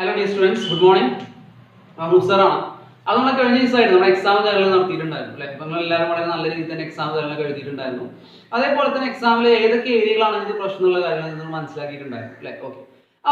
Hello dear students, good morning. മുസ്തറാണ്. അത് നമ്മൾ കഴിഞ്ഞ ദിവസമായിരുന്നു നമ്മുടെ എക്സാം കാര്യങ്ങൾ നടത്തിയിട്ടുണ്ടായിരുന്നു അല്ലേ. അപ്പം എല്ലാവരും വളരെ നല്ല രീതിയിൽ തന്നെ എക്സാം കാര്യങ്ങളൊക്കെ എഴുതിയിട്ടുണ്ടായിരുന്നു. അതേപോലെ തന്നെ എക്സാമിൽ ഏതൊക്കെ ഏരിയകളാണ് ഇതിന് പ്രശ്നമുള്ള കാര്യങ്ങൾ നിങ്ങൾ മനസ്സിലാക്കിയിട്ടുണ്ടായിരുന്നു അല്ലേ. ഓക്കെ,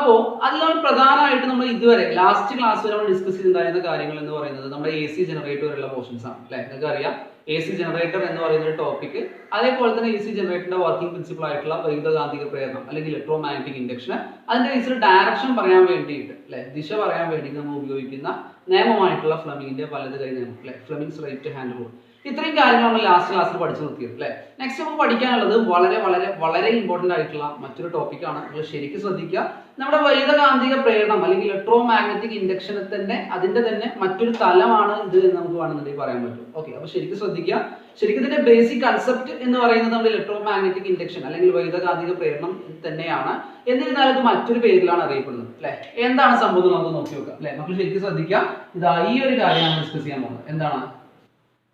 അപ്പോൾ അതിലാണ് പ്രധാനമായിട്ട് നമ്മൾ ഇതുവരെ ലാസ്റ്റ് ക്ലാസ് വരെ നമ്മൾ ഡിസ്കസ് ചെയ്തിട്ടുണ്ടായിരുന്ന കാര്യങ്ങൾ എന്ന് പറയുന്നത് നമ്മുടെ എ സി ജനറേറ്റർ വരെയുള്ള പോർഷൻസ് ആണ് അല്ലേ. നിങ്ങൾക്ക് അറിയാം എ സി ജനറേറ്റർ എന്ന് പറയുന്ന ഒരു ടോപ്പിക്, അതേപോലെ തന്നെ എ സി ജനറേറ്ററിന്റെ വർക്കിംഗ് പ്രിൻസിപ്പിൾ ആയിട്ടുള്ള വൈദ്യുതകാന്തിക പ്രേരണം അല്ലെങ്കിൽ ഇലക്ട്രോ മാഗ്നറ്റിക് ഇൻഡക്ഷൻ, അതിന്റെ കേസിൽ ഡയറക്ഷൻ പറയാൻ വേണ്ടിയിട്ട് അല്ലെ, ദിശ പറയാൻ വേണ്ടി നമ്മൾ ഉപയോഗിക്കുന്ന നിയമമായിട്ടുള്ള ഫ്ലെമിങ്ങിന്റെ വലത് കൈ നിയമം അല്ലെ, ഫ്ലെമിങ്സ് റൈറ്റ് ഹാൻഡ് റൂൾ. ഇത്രയും കാര്യങ്ങൾ നമ്മൾ ലാസ്റ്റ് ക്ലാസ്സിൽ പഠിച്ചു നിർത്തിയത് അല്ലെ. നെക്സ്റ്റ് നമുക്ക് പഠിക്കാനുള്ളത് വളരെ വളരെ വളരെ ഇമ്പോർട്ടന്റ് ആയിട്ടുള്ള മറ്റൊരു ടോപ്പിക്കാണ്. നിങ്ങൾ ശരിക്കും ശ്രദ്ധിക്കുക. നമ്മുടെ വൈദ്യുതകാന്തിക പ്രേരണം അല്ലെങ്കിൽ ഇലക്ട്രോ മാഗ്നറ്റിക് ഇൻഡക്ഷനെ തന്നെ അതിന്റെ തന്നെ മറ്റൊരു തലമാണ് ഇത് എന്ന് നമുക്ക് വേണമെന്നുണ്ടെങ്കിൽ പറയാൻ പറ്റും. ഓക്കെ, അപ്പൊ ശരിക്കും ശ്രദ്ധിക്കുക. ശരിക്കും ഇതിന്റെ ബേസിക് കൺസെപ്റ്റ് എന്ന് പറയുന്നത് നമ്മുടെ ഇലക്ട്രോ മാഗ്നറ്റിക് ഇൻഡക്ഷൻ അല്ലെങ്കിൽ വൈദ്യുതകാന്തിക പ്രേരണം തന്നെയാണ്. എന്നിരുന്നാലും ഇത് മറ്റൊരു പേരിലാണ് അറിയപ്പെടുന്നത് അല്ലെ. എന്താണ് സംഭവം നമുക്ക് നോക്കി നോക്കാം അല്ലെ. നമുക്ക് ശരിക്കും ശ്രദ്ധിക്കാം. ഇതാ ഈ ഒരു കാര്യമാണ് ഡിസ്കസ് ചെയ്യാൻ പോകുന്നത്. എന്താണ്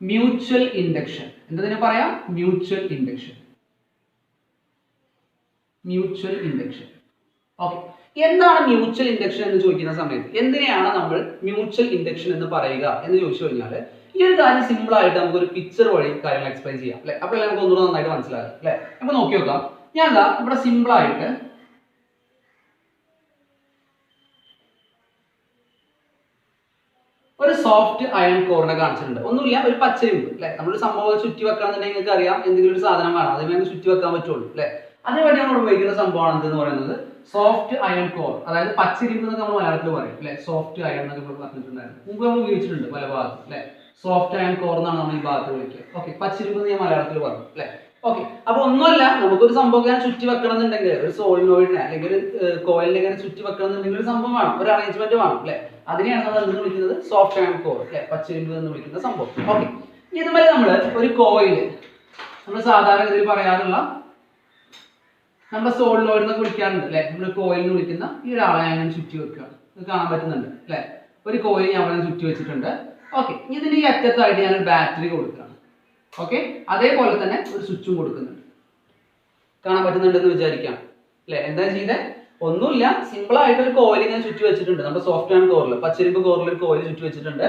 മ്യൂച്വൽ ഇൻഡക്ഷൻ? എന്താ പറയാം? Mutual induction. Mutual induction. Okay, എന്താണ് മ്യൂച്വൽ ഇൻഡക്ഷൻ എന്ന് ചോദിക്കുന്ന സമയത്ത് എന്തിനെയാണ് നമ്മൾ മ്യൂച്വൽ ഇൻഡക്ഷൻ എന്ന് പറയുക എന്ന് ചോദിച്ചു കഴിഞ്ഞാൽ ഈ ഒരു കാര്യം സിമ്പിൾ ആയിട്ട് നമുക്ക് ഒരു പിക്ചർ വഴി കാര്യങ്ങൾ എക്സ്പ്ലെയിൻ ചെയ്യാം അല്ലെ. അപ്പോൾ നമുക്ക് ഒന്നുകൂടെ നന്നായിട്ട് മനസ്സിലാകും അല്ലെ. നമുക്ക് നോക്കി നോക്കാം. ഞാൻ ഇവിടെ സിമ്പിൾ ആയിട്ട് ഒരു സോഫ്റ്റ് അയൺ കോറിനെ കാണിച്ചിട്ടുണ്ട്. ഒന്നുമില്ല, ഒരു പച്ചയിരുമ്പ് അല്ലെ. നമ്മളൊരു സംഭവം ചുറ്റി വെക്കാന്നുണ്ടെങ്കിൽ നിങ്ങൾക്ക് അറിയാം എന്തെങ്കിലും ഒരു സാധനം വേണം, അതിന് വേണ്ടി ചുറ്റി വെക്കാൻ പറ്റുള്ളൂ അല്ലെ. അതിനുവേണ്ടി നമ്മൾ ഉപയോഗിക്കുന്ന സംഭവമാണ് എന്ന് പറയുന്നത് സോഫ്റ്റ് അയൺ കോർ, അതായത് പച്ചയിരുമ്പ് എന്നൊക്കെ നമ്മൾ മലയാളത്തിൽ പറയും അല്ലെ. സോഫ്റ്റ് അയൺ എന്നൊക്കെ പറഞ്ഞിട്ടുണ്ടായിരുന്നു, മുമ്പ് നമ്മൾ ഉപയോഗിച്ചിട്ടുണ്ട് പല ഭാഗത്തും അല്ലെ. സോഫ്റ്റ് അയൺ കോർ എന്നാണ് നമ്മൾ ഈ ഭാഗത്ത് വിളിക്കുക. ഓക്കെ, പച്ചയിരുമ്പ് എന്ന് ഞാൻ മലയാളത്തിൽ പറഞ്ഞു അല്ലെ. ഓക്കെ, അപ്പൊ ഒന്നുമല്ല, നമുക്കൊരു സംഭവം ഇങ്ങനെ ചുറ്റി വെക്കണം എന്നുണ്ടെങ്കിൽ ഒരു സോളിനോയിഡിനെ അല്ലെങ്കിൽ ഒരു കോയിലിനെ ഇങ്ങനെ ചുറ്റി വെക്കണം എന്നുണ്ടെങ്കിൽ ഒരു സംഭവം വേണം, ഒരു അറേഞ്ച്മെന്റ് വേണം അല്ലെ. അതിനെയാണ് നമ്മൾ എന്ന് വിളിക്കുന്നത് സോഫ്റ്റ് അയൺ കോർ അല്ലെ, പച്ചയിരുമ്പ് എന്ന് വിളിക്കുന്ന സംഭവം. ഓക്കെ, ഇതുപോലെ നമ്മൾ ഒരു കോയിൽ നമ്മൾ സാധാരണ ഇതിൽ പറയാറുള്ള നമ്മുടെ സോളിനോയിഡ് എന്നൊക്കെ വിളിക്കാറുണ്ട് അല്ലെ. നമ്മൾ കോയിൽ എന്ന് വിളിക്കുന്ന ഈ ഒരാളെ ഞാൻ ചുറ്റി വെക്കുകയാണ്. ഇത് കാണാൻ പറ്റുന്നുണ്ട് അല്ലെ. ഒരു കോയിൽ ഞാൻ അവിടെ ചുറ്റി വെച്ചിട്ടുണ്ട്. ഓക്കെ, ഇതിന്റെ ഈ അറ്റത്തായിട്ട് ഞാൻ ഒരു ബാറ്ററി കൊടുക്കുകയാണ്. ഓക്കെ, അതേപോലെ തന്നെ ഒരു സ്വിച്ചും കൊടുക്കുന്നുണ്ട്. കാണാൻ പറ്റുന്നുണ്ടെന്ന് വിചാരിക്കാം അല്ലെ. എന്താ ചെയ്തേ? ഒന്നുമില്ല, സിമ്പിൾ ആയിട്ട് ഒരു കോയിൽ ഞാൻ ചുറ്റി വെച്ചിട്ടുണ്ട്. നമ്മുടെ സോഫ്റ്റ് ആൻഡ് കോറിൽ പച്ചരിമ്പ് കോറിൽ ഒരു കോയിൽ ചുറ്റി വെച്ചിട്ടുണ്ട്.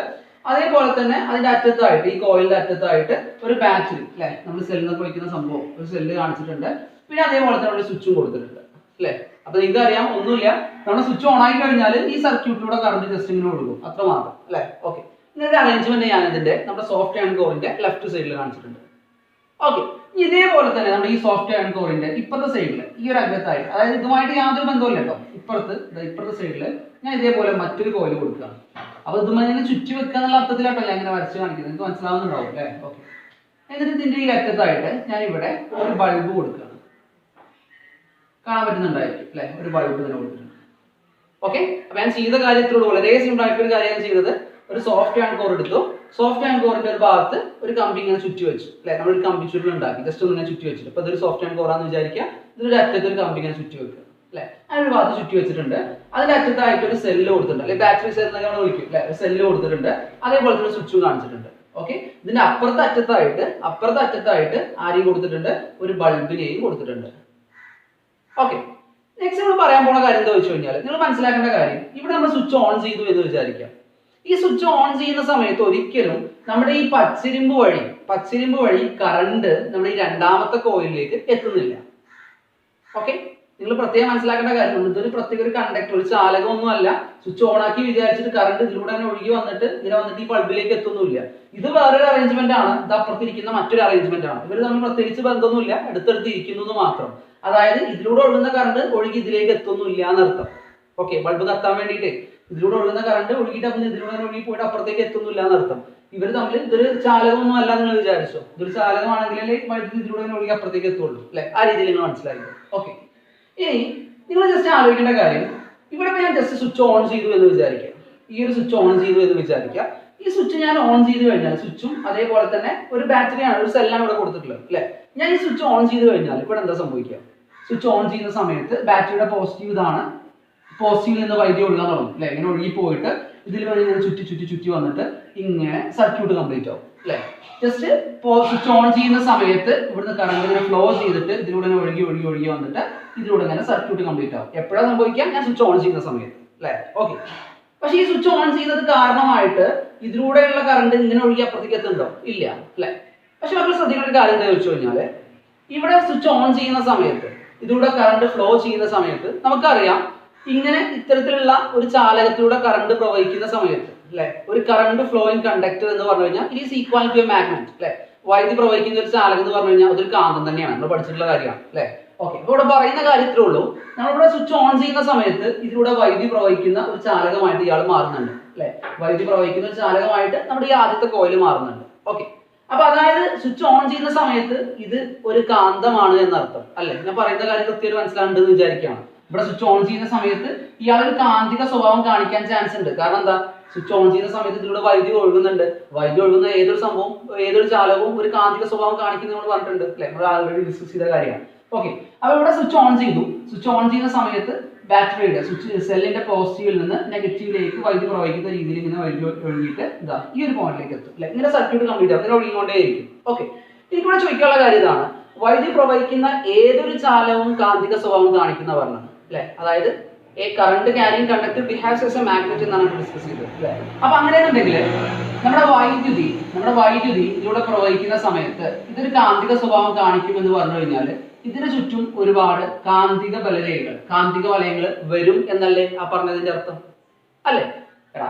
അതേപോലെ തന്നെ അതിന്റെ അറ്റത്തായിട്ട് ഈ കോയിലിന്റെ അറ്റത്തായിട്ട് ഒരു ബാറ്ററി അല്ലെ, നമ്മൾ സെല്ലിനൊക്കെ വിളിക്കുന്ന സംഭവം ഒരു സെല്ല് കാണിച്ചിട്ടുണ്ട്. പിന്നെ അതേപോലെ തന്നെ ഒരു സ്വിച്ചും കൊടുത്തിട്ടുണ്ട് അല്ലെ. അപ്പൊ നിങ്ങൾക്ക് അറിയാം ഒന്നുമില്ല, നമ്മുടെ സ്വിച്ച് ഓൺ ആയി കഴിഞ്ഞാൽ ഈ സർക്യൂട്ടിലൂടെ കറണ്ട് ജസ്റ്റ് ഇങ്ങനെ കൊടുക്കും, അത്ര മാത്രം അല്ലെ. ഓക്കെ, ഇങ്ങനത്തെ അറേഞ്ച്മെന്റ് ഞാൻ ഇതിന്റെ നമ്മുടെ സോഫ്റ്റ് ആൻഡ് കോറിന്റെ ലെഫ്റ്റ് സൈഡിൽ കാണിച്ചിട്ടുണ്ട്. ഓക്കെ, ഇതേപോലെ തന്നെ നമ്മുടെ ഈ സോഫ്റ്റ് ആൻഡ് കോറിന്റെ ഇപ്പുറത്തെ സൈഡിൽ ഈ ഒരു അഗ്രത്തായിട്ട്, അതായത് ഇതുമായിട്ട് യാതൊരു ബന്ധമില്ല കേട്ടോ, ഇപ്പുറത്തെ സൈഡിൽ ഞാൻ ഇതേപോലെ മറ്റൊരു കോയിൽ കൊടുക്കുകയാണ്. അപ്പൊ ഇതുമായി ഞാൻ ചുറ്റി വെക്കുക എന്നുള്ള അർത്ഥത്തിലാട്ടോ ഞാൻ ഇങ്ങനെ വരച്ച് കാണിക്കുന്നത്. നിങ്ങൾക്ക് മനസ്സിലാവുന്നുണ്ടാവും അല്ലേ. ഓക്കെ, എന്നിട്ട് ഇതിന്റെ ഈ അറ്റത്തായിട്ട് ഞാൻ ഇവിടെ ഒരു ബൾബ് കൊടുക്കുകയാണ്. കാണാൻ പറ്റുന്നുണ്ടായിരിക്കും അല്ലെ, ഒരു ബൾബ് തന്നെ കൊടുത്തിട്ടുണ്ട്. ഓക്കെ, അപ്പൊ ഞാൻ ചെയ്ത കാര്യത്തിലൂടെ വളരെ സിമ്പിൾ ആയിട്ടൊരു കാര്യം ഞാൻ ചെയ്തത്, ഒരു സോഫ്റ്റ് ആൻഡ് കോർ എടുത്തു. സോഫ്റ്റ് ആൻഡ് കോറിന്റെ ഒരു ഭാഗത്ത് ഒരു കമ്പി ഇങ്ങനെ ചുറ്റി വെച്ചു അല്ലെ. നമ്മളൊരു കമ്പി ചുരുൾ ഉണ്ടാക്കി ജസ്റ്റ് ഒന്ന് ചുറ്റി വെച്ചിട്ട്, അപ്പൊ ഇതൊരു സോഫ്റ്റ് ആൻഡ് കോറാന്ന് വിചാരിക്കുക. ഇതിന്റെ അറ്റത്ത് ഒരു കമ്പി ഇങ്ങനെ ചുറ്റി വെക്കുക അല്ലെ. അതിനൊരു ഭാഗത്ത് ചുറ്റി വെച്ചിട്ടുണ്ട്. അതിന്റെ അറ്റത്തായിട്ട് ഒരു സെല്ല് കൊടുത്തിട്ടുണ്ട് അല്ലെ, ബാറ്ററി സെൽ എന്നൊക്കെ നമ്മൾ വിളിക്കും അല്ലെ. ഒരു സെല്ല് കൊടുത്തിട്ടുണ്ട്. അതേപോലെ തന്നെ സ്വിച്ചും കാണിച്ചിട്ടുണ്ട്. ഓക്കെ, ഇതിന്റെ അപ്പുറത്തെ അറ്റത്തായിട്ട് ആരെയും കൊടുത്തിട്ടുണ്ട്? ഒരു ബൾബിനെയും കൊടുത്തിട്ടുണ്ട്. ഓക്കെ, നെക്സ്റ്റ് നമ്മൾ പറയാൻ പോണ കാര്യം എന്താ വെച്ച് കഴിഞ്ഞാൽ നിങ്ങൾ മനസ്സിലാക്കേണ്ട കാര്യം, ഇവിടെ നമ്മൾ സ്വിച്ച് ഓൺ ചെയ്തു എന്ന് വിചാരിക്കാം. ഈ സ്വിച്ച് ഓൺ ചെയ്യുന്ന സമയത്ത് ഒരിക്കലും നമ്മുടെ ഈ പച്ചിരിമ്പ് വഴി കറണ്ട് നമ്മുടെ ഈ രണ്ടാമത്തെ കോയിലിലേക്ക് എത്തുന്നില്ല. ഓക്കെ, നിങ്ങൾ പ്രത്യേകം മനസ്സിലാക്കേണ്ട കാര്യം, ഇതൊരു പ്രത്യേക ഒരു കണ്ടക്ടർ, ഒരു ചാലകമൊന്നും അല്ല. സ്വിച്ച് ഓൺ ആക്കി വിചാരിച്ചിട്ട് കറണ്ട് ഇതിലൂടെ തന്നെ ഒഴുകി വന്നിട്ട് ഈ ബൾബിലേക്ക് എത്തുന്നില്ല. ഇത് വേറൊരു അറേഞ്ച്മെന്റ് ആണ്. ഇത് അപ്പുറത്തിരിക്കുന്ന മറ്റൊരു അറേഞ്ച്മെന്റ് ആണ്. ഇവർ തമ്മിൽ പ്രത്യേകിച്ച് ബന്ധമൊന്നുമില്ല, അടുത്തടുത്ത് ഇരിക്കുന്നു മാത്രം. അതായത് ഇതിലൂടെ ഒഴുകുന്ന കറണ്ട് ഒഴുകി ഇതിലേക്ക് എത്തുന്നില്ല എന്നർത്ഥം. ഓക്കെ, ബൾബ് കത്താൻ വേണ്ടിയിട്ട് ഇതിലൂടെ ഒഴുകുന്ന കറണ്ട് ഒഴുകിയിട്ട് അപ്പം ഇതിലൂടെ ഒഴുകി പോയിട്ട് അപ്പുറത്തേക്ക് എത്തുന്നില്ല എന്നർത്ഥം. ഇവർ തമ്മിൽ ഇതൊരു ചാലകമൊന്നും അല്ല എന്ന് വിചാരിച്ചോ. ഇതൊരു ചാലകമാണെങ്കിലേ ഇതിലൂടെ ഒഴുകി അപ്പുറത്തേക്ക് എത്തുള്ളൂ അല്ലെ. ആ രീതിയിൽ നിങ്ങൾ മനസ്സിലാക്കി. ഓക്കെ, ഇനി നിങ്ങൾ ജസ്റ്റ് ആലോചിക്കേണ്ട കാര്യം, ഇവിടെ ഞാൻ ജസ്റ്റ് സ്വിച്ച് ഓൺ ചെയ്തു എന്ന് വിചാരിക്കാം. ഈ ഒരു സ്വിച്ച് ഓൺ ചെയ്തു എന്ന് വിചാരിക്കാം. ഈ സ്വിച്ച് ഞാൻ ഓൺ ചെയ്ത് കഴിഞ്ഞാൽ സ്വിച്ചും അതേപോലെ തന്നെ ഒരു ബാറ്ററിയാണ്, ഒരു സെല്ലാണ് ഇവിടെ കൊടുത്തിട്ടുള്ളത് അല്ലെ. ഞാൻ ഈ സ്വിച്ച് ഓൺ ചെയ്ത് കഴിഞ്ഞാൽ ഇവിടെ എന്താ സംഭവിക്കുക? സ്വിച്ച് ഓൺ ചെയ്യുന്ന സമയത്ത് ബാറ്ററിയുടെ പോസിറ്റീവ് ഇതാണ്, പോസിറ്റീവിൽ നിന്ന് വൈദ്യുതി ഒഴുകാൻ തുടങ്ങും അല്ലെ. ഇങ്ങനെ ഒഴുകി പോയിട്ട് ഇതിൽ വഴി ഇങ്ങനെ ചുറ്റി വന്നിട്ട് ഇങ്ങനെ സർക്യൂട്ട് കംപ്ലീറ്റ് ആവും അല്ലെ. ജസ്റ്റ് സ്വിച്ച് ഓൺ ചെയ്യുന്ന സമയത്ത് ഇവിടുന്ന് കറണ്ട് ഇങ്ങനെ ഫ്ലോ ചെയ്തിട്ട് ഇതിലൂടെ ഒഴുകി വന്നിട്ട് ഇതിലൂടെ ഇങ്ങനെ സർക്യൂട്ട് കംപ്ലീറ്റ് ആവും. എപ്പോഴാണ് സംഭവിക്കാം? ഞാൻ സ്വിച്ച് ഓൺ ചെയ്യുന്ന സമയത്ത് അല്ലെ? ഓക്കെ. പക്ഷെ ഈ സ്വിച്ച് ഓൺ ചെയ്യുന്നത് കാരണമായിട്ട് ഇതിലൂടെയുള്ള കറണ്ട് ഇങ്ങനെ ഒഴുകി അപ്പുറത്തേക്ക് എത്തുന്നുണ്ടോ? ഇല്ല, അല്ലെ? പക്ഷെ മക്കൾ ശ്രദ്ധിക്കേണ്ട ഒരു കാര്യം എന്താ ചോദിച്ചു കഴിഞ്ഞാല്, ഇവിടെ സ്വിച്ച് ഓൺ ചെയ്യുന്ന സമയത്ത് ഇതിലൂടെ കറണ്ട് ഫ്ലോ ചെയ്യുന്ന സമയത്ത് നമുക്കറിയാം, ഇങ്ങനെ ഇത്തരത്തിലുള്ള ഒരു ചാലകത്തിലൂടെ കറണ്ട് പ്രവഹിക്കുന്ന സമയത്ത്, അല്ലെ, ഒരു കറണ്ട് ഫ്ലോയിങ് കണ്ടക്ടർ എന്ന് പറഞ്ഞു കഴിഞ്ഞാൽ it is equal to a magnet, അല്ലെ? വൈദ്യുതി പ്രവഹിക്കുന്ന ഒരു ചാലകം എന്ന് പറഞ്ഞു കഴിഞ്ഞാൽ അതൊരു കാന്തം തന്നെയാണ്, നമ്മൾ പഠിച്ചിട്ടുള്ള കാര്യമാണ്, അല്ലെ? ഓക്കെ. ഇവിടെ പറയുന്ന കാര്യത്തിലേ ഉള്ളൂ, നമ്മളിവിടെ സ്വിച്ച് ഓൺ ചെയ്യുന്ന സമയത്ത് ഇതിലൂടെ വൈദ്യുതി പ്രവഹിക്കുന്ന ഒരു ചാലകമായിട്ട് ഇയാൾ മാറുന്നുണ്ട്, അല്ലെ? വൈദ്യുതി പ്രവഹിക്കുന്ന ഒരു ചാലകമായിട്ട് നമ്മുടെ ഈ ആദ്യത്തെ കോയിൽ മാറുന്നുണ്ട്. ഓക്കെ. അപ്പൊ അതായത് സ്വിച്ച് ഓൺ ചെയ്യുന്ന സമയത്ത് ഇത് ഒരു കാന്തമാണ് എന്നർത്ഥം, അല്ലെ? ഞാൻ പറയുന്ന കാര്യം കൃത്യമായിട്ട് മനസ്സിലാകുന്നുണ്ടെന്ന് വിചാരിക്കുകയാണ്. ഇവിടെ സ്വിച്ച് ഓൺ ചെയ്യുന്ന സമയത്ത് ഇയാൾ ഒരു കാന്തിക സ്വഭാവം കാണിക്കാൻ ചാൻസ് ഉണ്ട്. കാരണം എന്താ? സ്വിച്ച് ഓൺ ചെയ്യുന്ന സമയത്ത് ഇതിലൂടെ വൈദ്യുതി ഒഴുകുന്നുണ്ട്. വൈദ്യുതി ഒഴുകുന്ന ഏതൊരു സംഭവം, ഏതൊരു ചാലകവും ഒരു കാന്തിക സ്വഭാവം കാണിക്കുന്നത് നമ്മൾ പറഞ്ഞിട്ടുണ്ട്, അല്ലെ? നമ്മൾ ആൾറെഡി ഡിസ്കസ് ചെയ്ത കാര്യമാണ്. ഓക്കെ. അപ്പൊ ഇവിടെ സ്വിച്ച് ഓൺ ചെയ്തു. സ്വിച്ച് ഓൺ ചെയ്യുന്ന സമയത്ത് ബാറ്ററിയുടെ സ്വിച്ച് സെല്ലിന്റെ പോസിറ്റീവിൽ നിന്ന് നെഗറ്റീവിലേക്ക് വൈദ്യുതി പ്രവഹിക്കുന്ന രീതിയിൽ ഇങ്ങനെ വൈദ്യുതി ഒഴുകിയിട്ട് ഇതാ ഈ ഒരു പോയിന്റിലേക്ക് എത്തും, അല്ലെ? ഇങ്ങനെ സർക്യൂട്ട് കംപ്ലീറ്റ് ആവും, ഇങ്ങനെ ഒഴുകിക്കൊണ്ടേയിരിക്കും. ഓക്കെ. എനിക്കിവിടെ ചോദിക്കാനുള്ള കാര്യം ഇതാണ്, വൈദ്യുതി പ്രവഹിക്കുന്ന ഏതൊരു ചാലകവും കാന്തിക സ്വഭാവം കാണിക്കുന്ന പറഞ്ഞത്, അല്ലെ? അതായത് a current carrying conductor behaves as a magnet എന്നാണ് ഡിസ്കസ് ചെയ്തത്, അല്ലെ? അപ്പൊ അങ്ങനെയാണെന്നുണ്ടെങ്കിൽ നമ്മുടെ വൈദ്യുതി ഇതിലൂടെ പ്രവഹിക്കുന്ന സമയത്ത് ഇതൊരു കാന്തിക സ്വഭാവം കാണിക്കുമെന്ന് പറഞ്ഞു കഴിഞ്ഞാൽ ഇതിന് ചുറ്റും ഒരുപാട് കാന്തിക ബലരേഖകൾ, കാന്തിക വലയങ്ങൾ വരും എന്നല്ലേ ആ പറഞ്ഞതിന്റെ അർത്ഥം, അല്ലെ?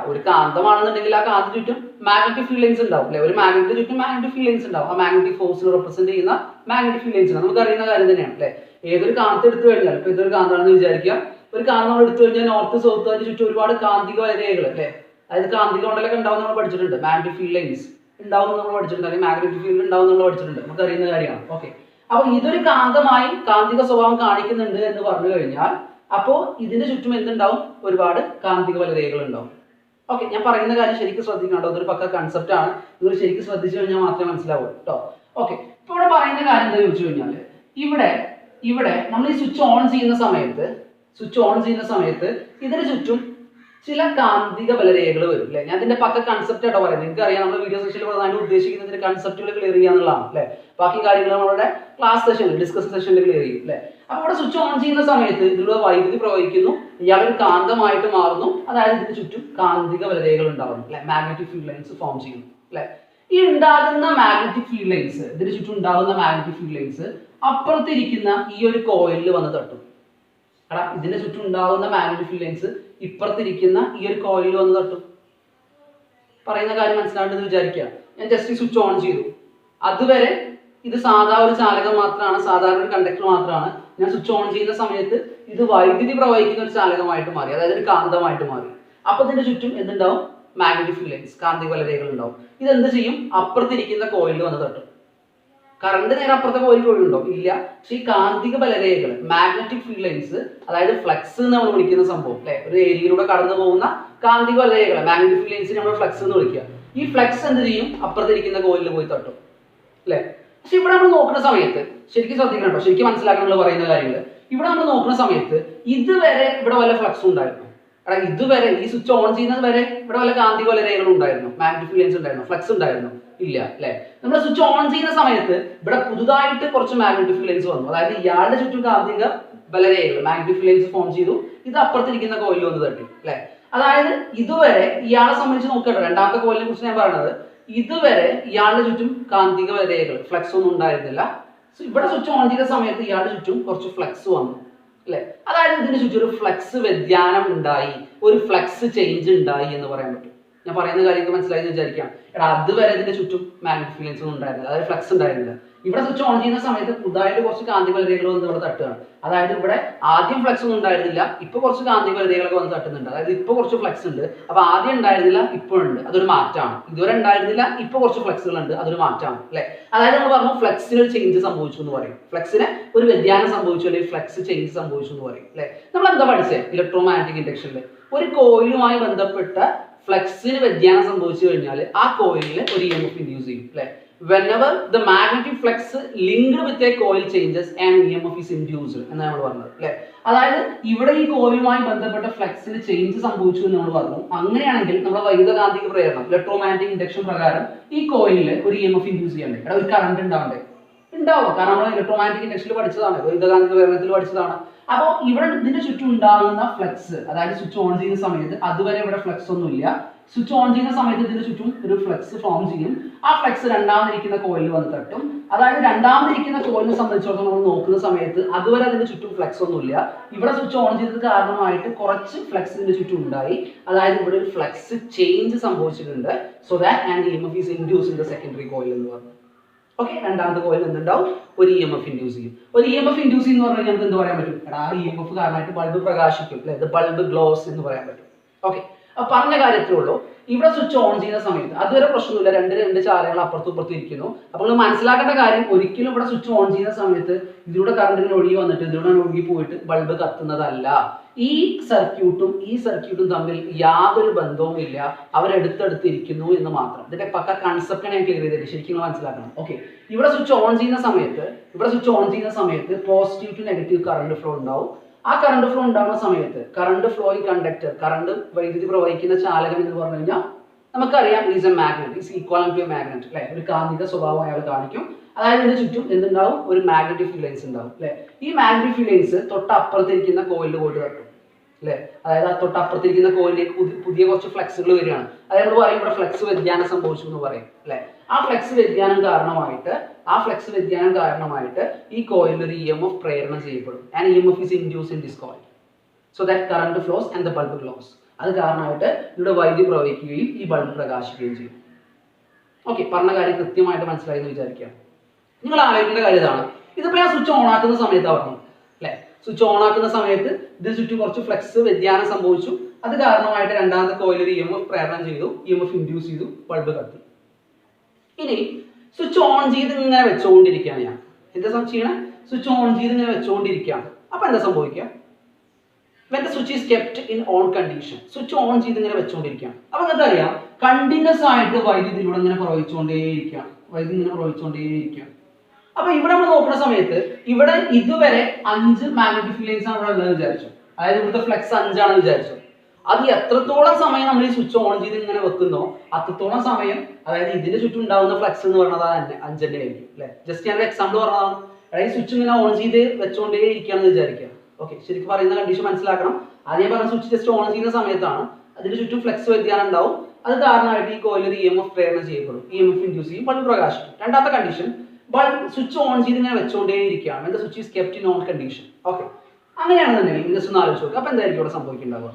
ഒരു കാന്തമാണെന്നുണ്ടെങ്കിൽ ആ കാന്തിന് ചുറ്റും മാഗ്നറ്റിക് ഫീൽഡ് ലൈൻസ് ഉണ്ടാവും, അല്ലെ? ഒരു മാഗ്നറ്റിന് ചുറ്റും മാഗ്നറ്റിക് ഫീൽഡ് ലൈൻസ് ഉണ്ടാവും. ആ മാഗ്നറ്റിക് ഫോഴ്സിനെ റെപ്രസെന്റ് ചെയ്യുന്ന മാഗ്നറ്റിക് ഫീൽഡ് ലൈൻസ് നമുക്ക് അറിയുന്ന കാര്യം തന്നെയാണ്, അല്ലെ? ഏതൊരു കാന്തം എടുത്തു കഴിഞ്ഞാൽ, ഇപ്പൊ ഇതൊരു കാന്താണെന്ന് വിചാരിക്കുക, ഒരു കാന്തം നമ്മൾ എടുത്തു കഴിഞ്ഞാൽ നോർത്ത് സൗത്ത് അതിന് ചുറ്റും ഒരുപാട് കാന്തിക വലയങ്ങൾ, അല്ലെ? അതായത് കാന്തിക മണ്ഡലമൊക്കെ ഉണ്ടാവും നമ്മൾ പഠിച്ചിട്ടുണ്ട്, മാഗ്നറ്റിക് ഫീൽഡ് ലൈൻസ് ഉണ്ടാവും നമ്മൾ പഠിച്ചിട്ടുണ്ട്, അല്ലെങ്കിൽ മാഗ്നറ്റിക് ഫീൽഡ് ഉണ്ടാവും നമ്മൾ പഠിച്ചിട്ടുണ്ട്, നമുക്ക് അറിയുന്ന കാര്യമാണ്. ഓക്കെ. അപ്പൊ ഇതൊരു കാന്തമായി കാന്തിക സ്വഭാവം കാണിക്കുന്നുണ്ട് എന്ന് പറഞ്ഞു കഴിഞ്ഞാൽ അപ്പോ ഇതിന്റെ ചുറ്റും എന്തുണ്ടാവും? ഒരുപാട് കാന്തിക വലരേഖകൾ ഉണ്ടാവും. ഓക്കെ. ഞാൻ പറയുന്ന കാര്യം ശരിക്കും ശ്രദ്ധിക്കണം, അതൊരു പക്ക കൺസെപ്റ്റ് ആണ്, നിങ്ങൾ ശരിക്കും ശ്രദ്ധിച്ചു കഴിഞ്ഞാൽ മാത്രമേ മനസ്സിലാവൂ കേട്ടോ. ഓക്കെ. ഇപ്പൊ ഇവിടെ പറയുന്ന കാര്യം എന്താ ചോദിച്ചു കഴിഞ്ഞാല്, ഇവിടെ നമ്മൾ ഈ സ്വിച്ച് ഓൺ ചെയ്യുന്ന സമയത്ത് ഇതിന് ചുറ്റും ചില കാന്തിക ബലരേഖകൾ വരും, അല്ലെ? ഞാൻ ഇതിന്റെ പക്ക കൺസെപ്റ്റ് ആയിട്ടോ പറയുന്നത്. നിങ്ങൾക്ക് അറിയാം, നമ്മൾ വീഡിയോ സെഷനിൽ പ്രധാനം ഉദ്ദേശിക്കുന്നതിന്റെ കൺസെപ്റ്റുകൾ ക്ലിയർ ചെയ്യാന്നുള്ളതാണ്, അല്ലെ? ബാക്കി കാര്യങ്ങൾ നമ്മളുടെ ക്ലാസ് സെഷനിൽ ഡിസ്കസ് സെഷനിൽ ക്ലിയർ ചെയ്യും, അല്ലെ? അപ്പൊ ഇവിടെ സ്വിച്ച് ഓൺ ചെയ്യുന്ന സമയത്ത് ഇതിലൂടെ വൈദ്യുതി പ്രവഹിക്കുന്നു, ഇയാൾ ഒരു കാന്തമായിട്ട് മാറുന്നു, അതായത് ഇതിന് ചുറ്റും കാന്തിക ബലരേഖകൾ ഉണ്ടാവുന്നു, അല്ലെ? മാഗ്നറ്റിക് ഫീൽഡ് ലൈൻസ് ഫോം ചെയ്യുന്നു, അല്ലെ? ഈ ഉണ്ടാകുന്ന മാഗ്നറ്റിക് ഫീൽഡ് ലൈൻസ്, ഇതിന് ചുറ്റും ഉണ്ടാകുന്ന മാഗ്നറ്റിക് ഫീൽഡ് ലൈൻസ് അപ്പുറത്തിരിക്കുന്ന ഈ ഒരു കോയിലിൽ വന്ന് തട്ടും. ഇതിന്റെ ചുറ്റും ഉണ്ടാകുന്ന മാഗ്നറ്റിക് ഫീൽഡ് ലൈൻസ് ഇപ്പുറത്തിരിക്കുന്ന ഈ ഒരു കോയിലിൽ വന്ന് തട്ടും. പറയുന്ന കാര്യം മനസ്സിലാണ്ടെന്ന് വിചാരിക്കുക. ഞാൻ ജസ്റ്റ് സ്വിച്ച് ഓൺ ചെയ്തു, അതുവരെ ഇത് സാധാ ഒരു ചാലകം മാത്രമാണ്, സാധാരണ ഒരു കണ്ടക്ടർ മാത്രമാണ്. ഞാൻ സ്വിച്ച് ഓൺ ചെയ്യുന്ന സമയത്ത് ഇത് വൈദ്യുതി പ്രവഹിക്കുന്ന ഒരു ചാലകമായിട്ട് മാറി, അതായത് ഒരു കാന്തമായിട്ട് മാറി. അപ്പൊ ഇതിന്റെ ചുറ്റും എന്തുണ്ടാവും? മാഗ്നറ്റിക് ഫീൽഡ് ലൈൻസ്, കാന്തിക വലരേഖകൾ ഉണ്ടാവും. ഇതെന്ത് ചെയ്യും? അപ്പുറത്തിരിക്കുന്ന കോയിലിൽ വന്ന് തട്ടും. കറണ്ട് നേരെ അപ്പുറത്തെ കോയിൽ ഒഴുകുണ്ടോ? ഇല്ല. പക്ഷെ ഈ കാന്തിക ബലരേഖകൾ, മാഗ്നറ്റിക് ഫീൽഡ് ലൈൻസ്, അതായത് ഫ്ലക്സ് എന്ന് നമ്മൾ വിളിക്കുന്ന സംഭവം, അല്ലെ? ഒരു ഏരിയയിലൂടെ കടന്നു പോകുന്ന കാന്തിക ബലരേഖകൾ, മാഗ്നറ്റിക് ഫീൽഡ് ലൈൻസിനെ നമ്മൾ ഫ്ലക്സ് എന്ന് വിളിക്കുക. ഈ ഫ്ലക്സ് എന്ത് ചെയ്യും? അപ്പുറത്തിരിക്കുന്ന കോയിലിൽ പോയി തട്ടും, അല്ലെ? പക്ഷെ ഇവിടെ നമ്മൾ നോക്കുന്ന സമയത്ത് ശരിക്കും ശ്രദ്ധിക്കണം കേട്ടോ, ശരിക്കും മനസ്സിലാക്കാൻ നമ്മൾ പറയുന്ന കാര്യങ്ങൾ. ഇവിടെ നമ്മൾ നോക്കുന്ന സമയത്ത് ഇതുവരെ ഇവിടെ വല്ല ഫ്ലക്സും ഉണ്ടായിരുന്നു? ഇതുവരെ ഈ സ്വിച്ച് ഓൺ ചെയ്യുന്നത് വരെ ഇവിടെ വല്ല കാന്തിക ബലരേഖകളും ഉണ്ടായിരുന്നു, മാഗ്നറ്റിക് ഫീൽഡ് ലൈൻസ് ഉണ്ടായിരുന്നു, ഫ്ലക്സ് ഉണ്ടായിരുന്നു? ഇല്ല, അല്ലെ? നമ്മൾ സ്വിച്ച് ഓൺ ചെയ്യുന്ന സമയത്ത് ഇവിടെ പുതുതായിട്ട് കുറച്ച് മാഗ്നറ്റിക് ഫീൽഡ് ലൈൻസ് വന്നു, അതായത് ഇയാളുടെ ചുറ്റും കാന്തിക ബലരേഖകൾ, മാഗ്നറ്റിക് ഫീൽഡ് ലൈൻസ് ഫോം ചെയ്തു, ഇത് അപ്പുറത്തിരിക്കുന്ന കോയിലിൽ വന്ന് തട്ടി, അല്ലെ? അതായത് ഇതുവരെ ഇയാളെ സംബന്ധിച്ച് നോക്കട്ടെ, രണ്ടാമത്തെ കോയിലിനെ കുറിച്ച് ഞാൻ പറയുന്നത്, ഇതുവരെ ഇയാളുടെ ചുറ്റും കാന്തിക ബലരേഖകൾ, ഫ്ലക്സ് ഒന്നും ഉണ്ടായിരുന്നില്ല. ഇവിടെ സ്വിച്ച് ഓൺ ചെയ്ത സമയത്ത് ഇയാളുടെ ചുറ്റും കുറച്ച് ഫ്ലക്സ് വന്നു, അല്ലെ? അതായത് ഇതിന് ചുറ്റും ഒരു ഫ്ലക്സ് വ്യതിയാനം ഉണ്ടായി, ഒരു ഫ്ലക്സ് ചേഞ്ച് ഉണ്ടായി എന്ന് പറയാൻ പറ്റും. ഞാൻ പറയുന്ന കാര്യമൊക്കെ മനസ്സിലായി വിചാരിക്കാം. അതുവരെ ഇതിന്റെ ചുറ്റും മാഗ്നറ്റിക് ഫീൽഡ് ലൈൻസ് ഒന്നും ഉണ്ടായിരുന്നില്ല, അതായത് ഫ്ലക്സ് ഉണ്ടായിരുന്നില്ല. ഇവിടെ സ്വിച്ച് ഓൺ ചെയ്യുന്ന സമയത്ത് പുതുതായിട്ട് കുറച്ച് കാന്തിക ബലരേഖകൾ വന്ന് ഇവിടെ തട്ടുകയാണ്. അതായത് ഇവിടെ ആദ്യം ഫ്ലക്സ് ഒന്നും ഉണ്ടായിരുന്നില്ല, ഇപ്പൊ കുറച്ച് കാന്തിക ബലരേഖകളൊക്കെ വന്ന് തട്ടുന്നുണ്ട്. അതായത് ഇപ്പൊ കുറച്ച് ഫ്ലക്സ് ഉണ്ട്, അപ്പൊ ആദ്യം ഉണ്ടായിരുന്നില്ല ഇപ്പോഴുണ്ട്, അതൊരു മാറ്റമാണ്. ഇതുവരെ ഉണ്ടായിരുന്നില്ല, ഇപ്പൊ കുറച്ച് ഫ്ലക്സുകൾ ഉണ്ട്, അതൊരു മാറ്റമാണ്, അല്ലെ? അതായത് നമ്മൾ പറഞ്ഞു ഫ്ലക്സിന് ഒരു ചേഞ്ച് സംഭവിച്ചു എന്ന് പറയും, ഫ്ലക്സിന് ഒരു വ്യതിയാനം സംഭവിച്ചു, അല്ലെങ്കിൽ ഫ്ലക്സ് ചേഞ്ച് സംഭവിച്ചു എന്ന് പറയും, അല്ലെ? നമ്മൾ എന്താ പഠിച്ചത് ഇലക്ട്രോമാഗ്നറ്റിക് ഇൻഡക്ഷനിൽ? ഒരു കോയിലുമായി ബന്ധപ്പെട്ട ഫ്ലക്സിന് വ്യതിയാനം സംഭവിച്ചു കഴിഞ്ഞാൽ ആ കോയിലിൽ ഒരു EMF ഇൻഡ്യൂസ് ചെയ്യും, അല്ലെ? Whenever the magnetic flux linked with a coil changes and EMF is induced എന്നാണ് നമ്മൾ പറഞ്ഞത്, അല്ലെ? അതായത് ഇവിടെ ഈ കോയിലുമായി ബന്ധപ്പെട്ട ഫ്ലക്സിന് ചേഞ്ച് സംഭവിച്ചു എന്ന് നമ്മൾ പറഞ്ഞു. അങ്ങനെയാണെങ്കിൽ നമ്മുടെ വൈദ്യുതകാന്തിക പ്രേരണം, ഇലക്ട്രോമാഗ്നറ്റിക് ഇൻഡക്ഷൻ പ്രകാരം ഈ കോയിലിൽ ഒരു EMF ഇൻഡ്യൂസ് ചെയ്യണ്ടേ? ഒരു കറണ്ട് ഉണ്ടാവണ്ടേ? ഉണ്ടാവും, കാരണം നമ്മൾ ഇലക്ട്രോമാഗ്നറ്റിക് ഇൻഡക്ഷനിൽ പഠിച്ചതാണ്, വൈദ്യുതകാന്തിക പ്രേരണത്തിൽ പഠിച്ചതാണ്. അപ്പോൾ ഇവിടെ ഇതിന്റെ ചുറ്റും ഉണ്ടാകുന്ന ഫ്ലക്സ്, അതായത് സ്വിച്ച് ഓൺ ചെയ്യുന്ന സമയത്ത് അതുവരെ ഇവിടെ ഫ്ലക്സ് ഒന്നുമില്ല. സ്വിച്ച് ഓൺ ചെയ്യുന്ന സമയത്ത് ഇതിന് ചുറ്റും ഒരു ഫ്ലക്സ് ഫോം ചെയ്യും. ആ ഫ്ലക്സ് രണ്ടാമതിരിക്കുന്ന കോയിലിൽ വന്ന് തട്ടും. അതായത് രണ്ടാമതിരിക്കുന്ന കോയിലിനെ സംബന്ധിച്ചിടത്തോളം നമ്മൾ നോക്കുന്ന സമയത്ത് അതുവരെ അതിന്റെ ചുറ്റും ഫ്ലക്സ് ഒന്നുമില്ല. ഇവിടെ സ്വിച്ച് ഓൺ ചെയ്തത് കാരണമായിട്ട് കുറച്ച് ഫ്ലക്സ് ഇതിന്റെ ചുറ്റും ഉണ്ടായി. അതായത് ഇവിടെ ഒരു ഫ്ലക്സ് ചേഞ്ച് സംഭവിച്ചിട്ടുണ്ട്. So that and EMF is induce in the secondary coil എന്ന് പറഞ്ഞു. ഓക്കെ, രണ്ടാമത്തെ കോയിൽ എന്തുണ്ടാവും? ഒരു EMF ഇൻഡ്യൂസ് ചെയ്യും. ഒരു EMF ഇൻഡ്യൂസ് ചെയ്യുന്ന പറഞ്ഞാൽ നമുക്ക് എന്ത് പറയാൻ പറ്റും? എടാ, ആ EMF കാരണമായിട്ട് ബൾബ് പ്രകാശിക്കും അല്ലെ, ഇത് ബൾബ് ഗ്ലോസ് എന്ന് പറയാൻ പറ്റും. ഓക്കെ, അപ്പൊ പറഞ്ഞ കാര്യത്തിലുള്ളൂ. ഇവിടെ സ്വിച്ച് ഓൺ ചെയ്യുന്ന സമയത്ത് അതുവരെ പ്രശ്നമില്ല, രണ്ട് ചാലകൾ അപ്പുറത്തും ഇപ്പുറത്തും ഇരിക്കുന്നു. അപ്പോൾ നിങ്ങൾ മനസ്സിലാക്കേണ്ട കാര്യം, ഒരിക്കലും ഇവിടെ സ്വിച്ച് ഓൺ ചെയ്യുന്ന സമയത്ത് ഇതിലൂടെ കറണ്ടിന് ഒഴുകി വന്നിട്ട് ഇതിലൂടെ ഒഴുകി പോയിട്ട് ബൾബ് കത്തുന്നതല്ല. ഈ സർക്യൂട്ടും തമ്മിൽ യാതൊരു ബന്ധവും ഇല്ല, അവരെടുത്തെടുത്തിരിക്കുന്നു എന്ന് മാത്രം. ഇതിന്റെ പക്ക കൺസെപ്റ്റ് ഞാൻ ക്ലിയർ ചെയ്തിട്ട് ശരിക്കും മനസ്സിലാക്കണം. ഓക്കെ, ഇവിടെ സ്വിച്ച് ഓൺ ചെയ്യുന്ന സമയത്ത് positive to negative current flow ഉണ്ടാവും. ആ കറണ്ട് ഫ്ലോ ഉണ്ടാകുന്ന സമയത്ത് കറണ്ട് ഫ്ലോയിങ് കണ്ടക്ടർ, കറണ്ട് വൈദ്യുതി പ്രവഹിക്കുന്ന ചാലകം എന്ന് പറഞ്ഞു കഴിഞ്ഞാൽ നമുക്കറിയാം is a magnet, is equal to a magnet അല്ലെ, ഒരു കാന്തിക സ്വഭാവം അയാൾ കാണിക്കും. അതായത് ഇതിന് ചുറ്റും എന്തുണ്ടാവും? ഒരു മാഗ്നറ്റിക് ഫീൽഡ് ലൈൻസ് ഉണ്ടാവും അല്ലെ. ഈ മാഗ്നറ്റിക് ഫീൽഡ് ലൈൻസ് തൊട്ടപ്പുറത്തിരിക്കുന്ന കോയിലിൽ പോയിട്ട് തട്ടും അല്ലെ. അതായത് ആ തൊട്ടപ്പുറത്തിരിക്കുന്ന കോയിലേക്ക് പുതിയ കുറച്ച് ഫ്ലക്സുകൾ വരികയാണ്. അതായത് നമ്മൾ പറയും ഇവിടെ ഫ്ലക്സ് വ്യതിയാനം സംഭവിച്ചു എന്ന് പറയും അല്ലെ. ആ ഫ്ലക്സ് വ്യതിയാനം കാരണമായിട്ട് ഈ കോയിൽ ഒരു EMF പ്രേരണ ചെയ്യപ്പെടും. And EMF is induced in this coil. So that current flows and the bulb glows. അത് കാരണമായിട്ട് ഇവിടെ വൈദ്യുതി പ്രവഹിക്കുകയും ഈ ബൾബ് പ്രകാശിക്കുകയും ചെയ്യും. ഓക്കെ, പറഞ്ഞ കാര്യം കൃത്യമായിട്ട് മനസ്സിലായി എന്ന് വിചാരിക്കുക. നിങ്ങൾ ആലോചിക്കേണ്ട കാര്യം ഇതാണ്. ഇതിപ്പോൾ ഞാൻ സ്വിച്ച് ഓൺ ആക്കുന്ന സമയത്ത് പറഞ്ഞു അല്ലെ, സ്വിച്ച് ഓൺ ആക്കുന്ന സമയത്ത് ഇതിന് ചുറ്റും കുറച്ച് ഫ്ലക്സ് വ്യതിയാനം സംഭവിച്ചു. അത് കാരണമായിട്ട് രണ്ടാമത്തെ കോയിൽ ഒരു EMF പ്രേരണം ചെയ്തു, EMF ഇൻഡ്യൂസ് ചെയ്തു, ബൾബ് കത്തി. ഇനി സ്വിച്ച് ഓൺ ചെയ്ത് ഇങ്ങനെ വെച്ചുകൊണ്ടിരിക്കുകയാണ് ഞാൻ. എന്താ ചെയ്യണേ? സ്വിച്ച് ഓൺ ചെയ്ത് ഇങ്ങനെ വെച്ചുകൊണ്ടിരിക്കുകയാണ്. അപ്പൊ എന്താ സംഭവിക്കുക? when the switch is kept in on condition, switch on ചെയ്ത് ഇങ്ങനെ വെച്ചുകൊണ്ടിരിക്കുകയാണ്. അപ്പൊ എന്താ അറിയാം, കണ്ടിന്യൂസ് ആയിട്ട് വൈദ്യുതിയിലൂടെ ഇങ്ങനെ പ്രവഹിച്ചുകൊണ്ടേയിരിക്കുകയാണ്. അപ്പൊ ഇവിടെ നമ്മൾ നോക്കുന്ന സമയത്ത് ഇവിടെ ഇതുവരെ 5 മാഗ്നറ്റിക് ഫീൽഡ് ലൈൻസ് ആണ് ഇവിടെ ഉള്ളത് വിചാരിച്ചു. അതായത് ഇവിടുത്തെ ഫ്ലക്സ് 5 ആണെന്ന് വിചാരിച്ചു. അത് എത്രത്തോളം സമയം നമ്മൾ ഈ സ്വിച്ച് ഓൺ ചെയ്ത് ഇങ്ങനെ വെക്കുന്നോ അത്രത്തോളം സമയം, അതായത് ഇതിന്റെ ചുറ്റും ഉണ്ടാകുന്ന ഫ്ലക്സ് എന്ന് പറഞ്ഞത് 5 തന്നെ ആയിരിക്കും അല്ലെ. ജസ്റ്റ് ഞാൻ എക്സാമ്പിൾ പറഞ്ഞതാണ്. അതായത് സ്വിച്ച് ഇങ്ങനെ ഓൺ ചെയ്ത് വെച്ചുകൊണ്ടേ ഇരിക്കുകയാണെന്ന് വിചാരിക്കുക. ഓക്കെ, ശരിക്കും പറയുന്ന കണ്ടീഷൻ മനസ്സിലാക്കണം. ആദ്യം പറഞ്ഞ സ്വിച്ച് ജസ്റ്റ് ഓൺ ചെയ്യുന്ന സമയത്താണ് അതിന്റെ ചുറ്റും ഫ്ലക്സ് വ്യതിയാനം ഉണ്ടാവും. അത് കാരണമായിട്ട് ഈ കോയിൽ ഒരു EMF പ്രേരണ ചെയ്യപ്പെടും, EMF ഇൻഡ്യൂസ് ചെയ്യും, ബൾബ് പ്രകാശിക്കും. രണ്ടാമത്തെ കണ്ടീഷൻ, ബൾബ് സ്വിച്ച് ഓൺ ചെയ്ത് ഇങ്ങനെ വെച്ചുകൊണ്ടേ ഇരിക്കുകയാണ്. എന്താ switch is kept in on condition. Okay, അങ്ങനെയാണെന്നുണ്ടെങ്കിൽ ജസ്റ്റ് ഒന്ന് ആലോചിച്ച് നോക്കുക. അപ്പൊ എന്തായിരിക്കും ഇവിടെ സംഭവിക്കുന്നുണ്ടാവുക?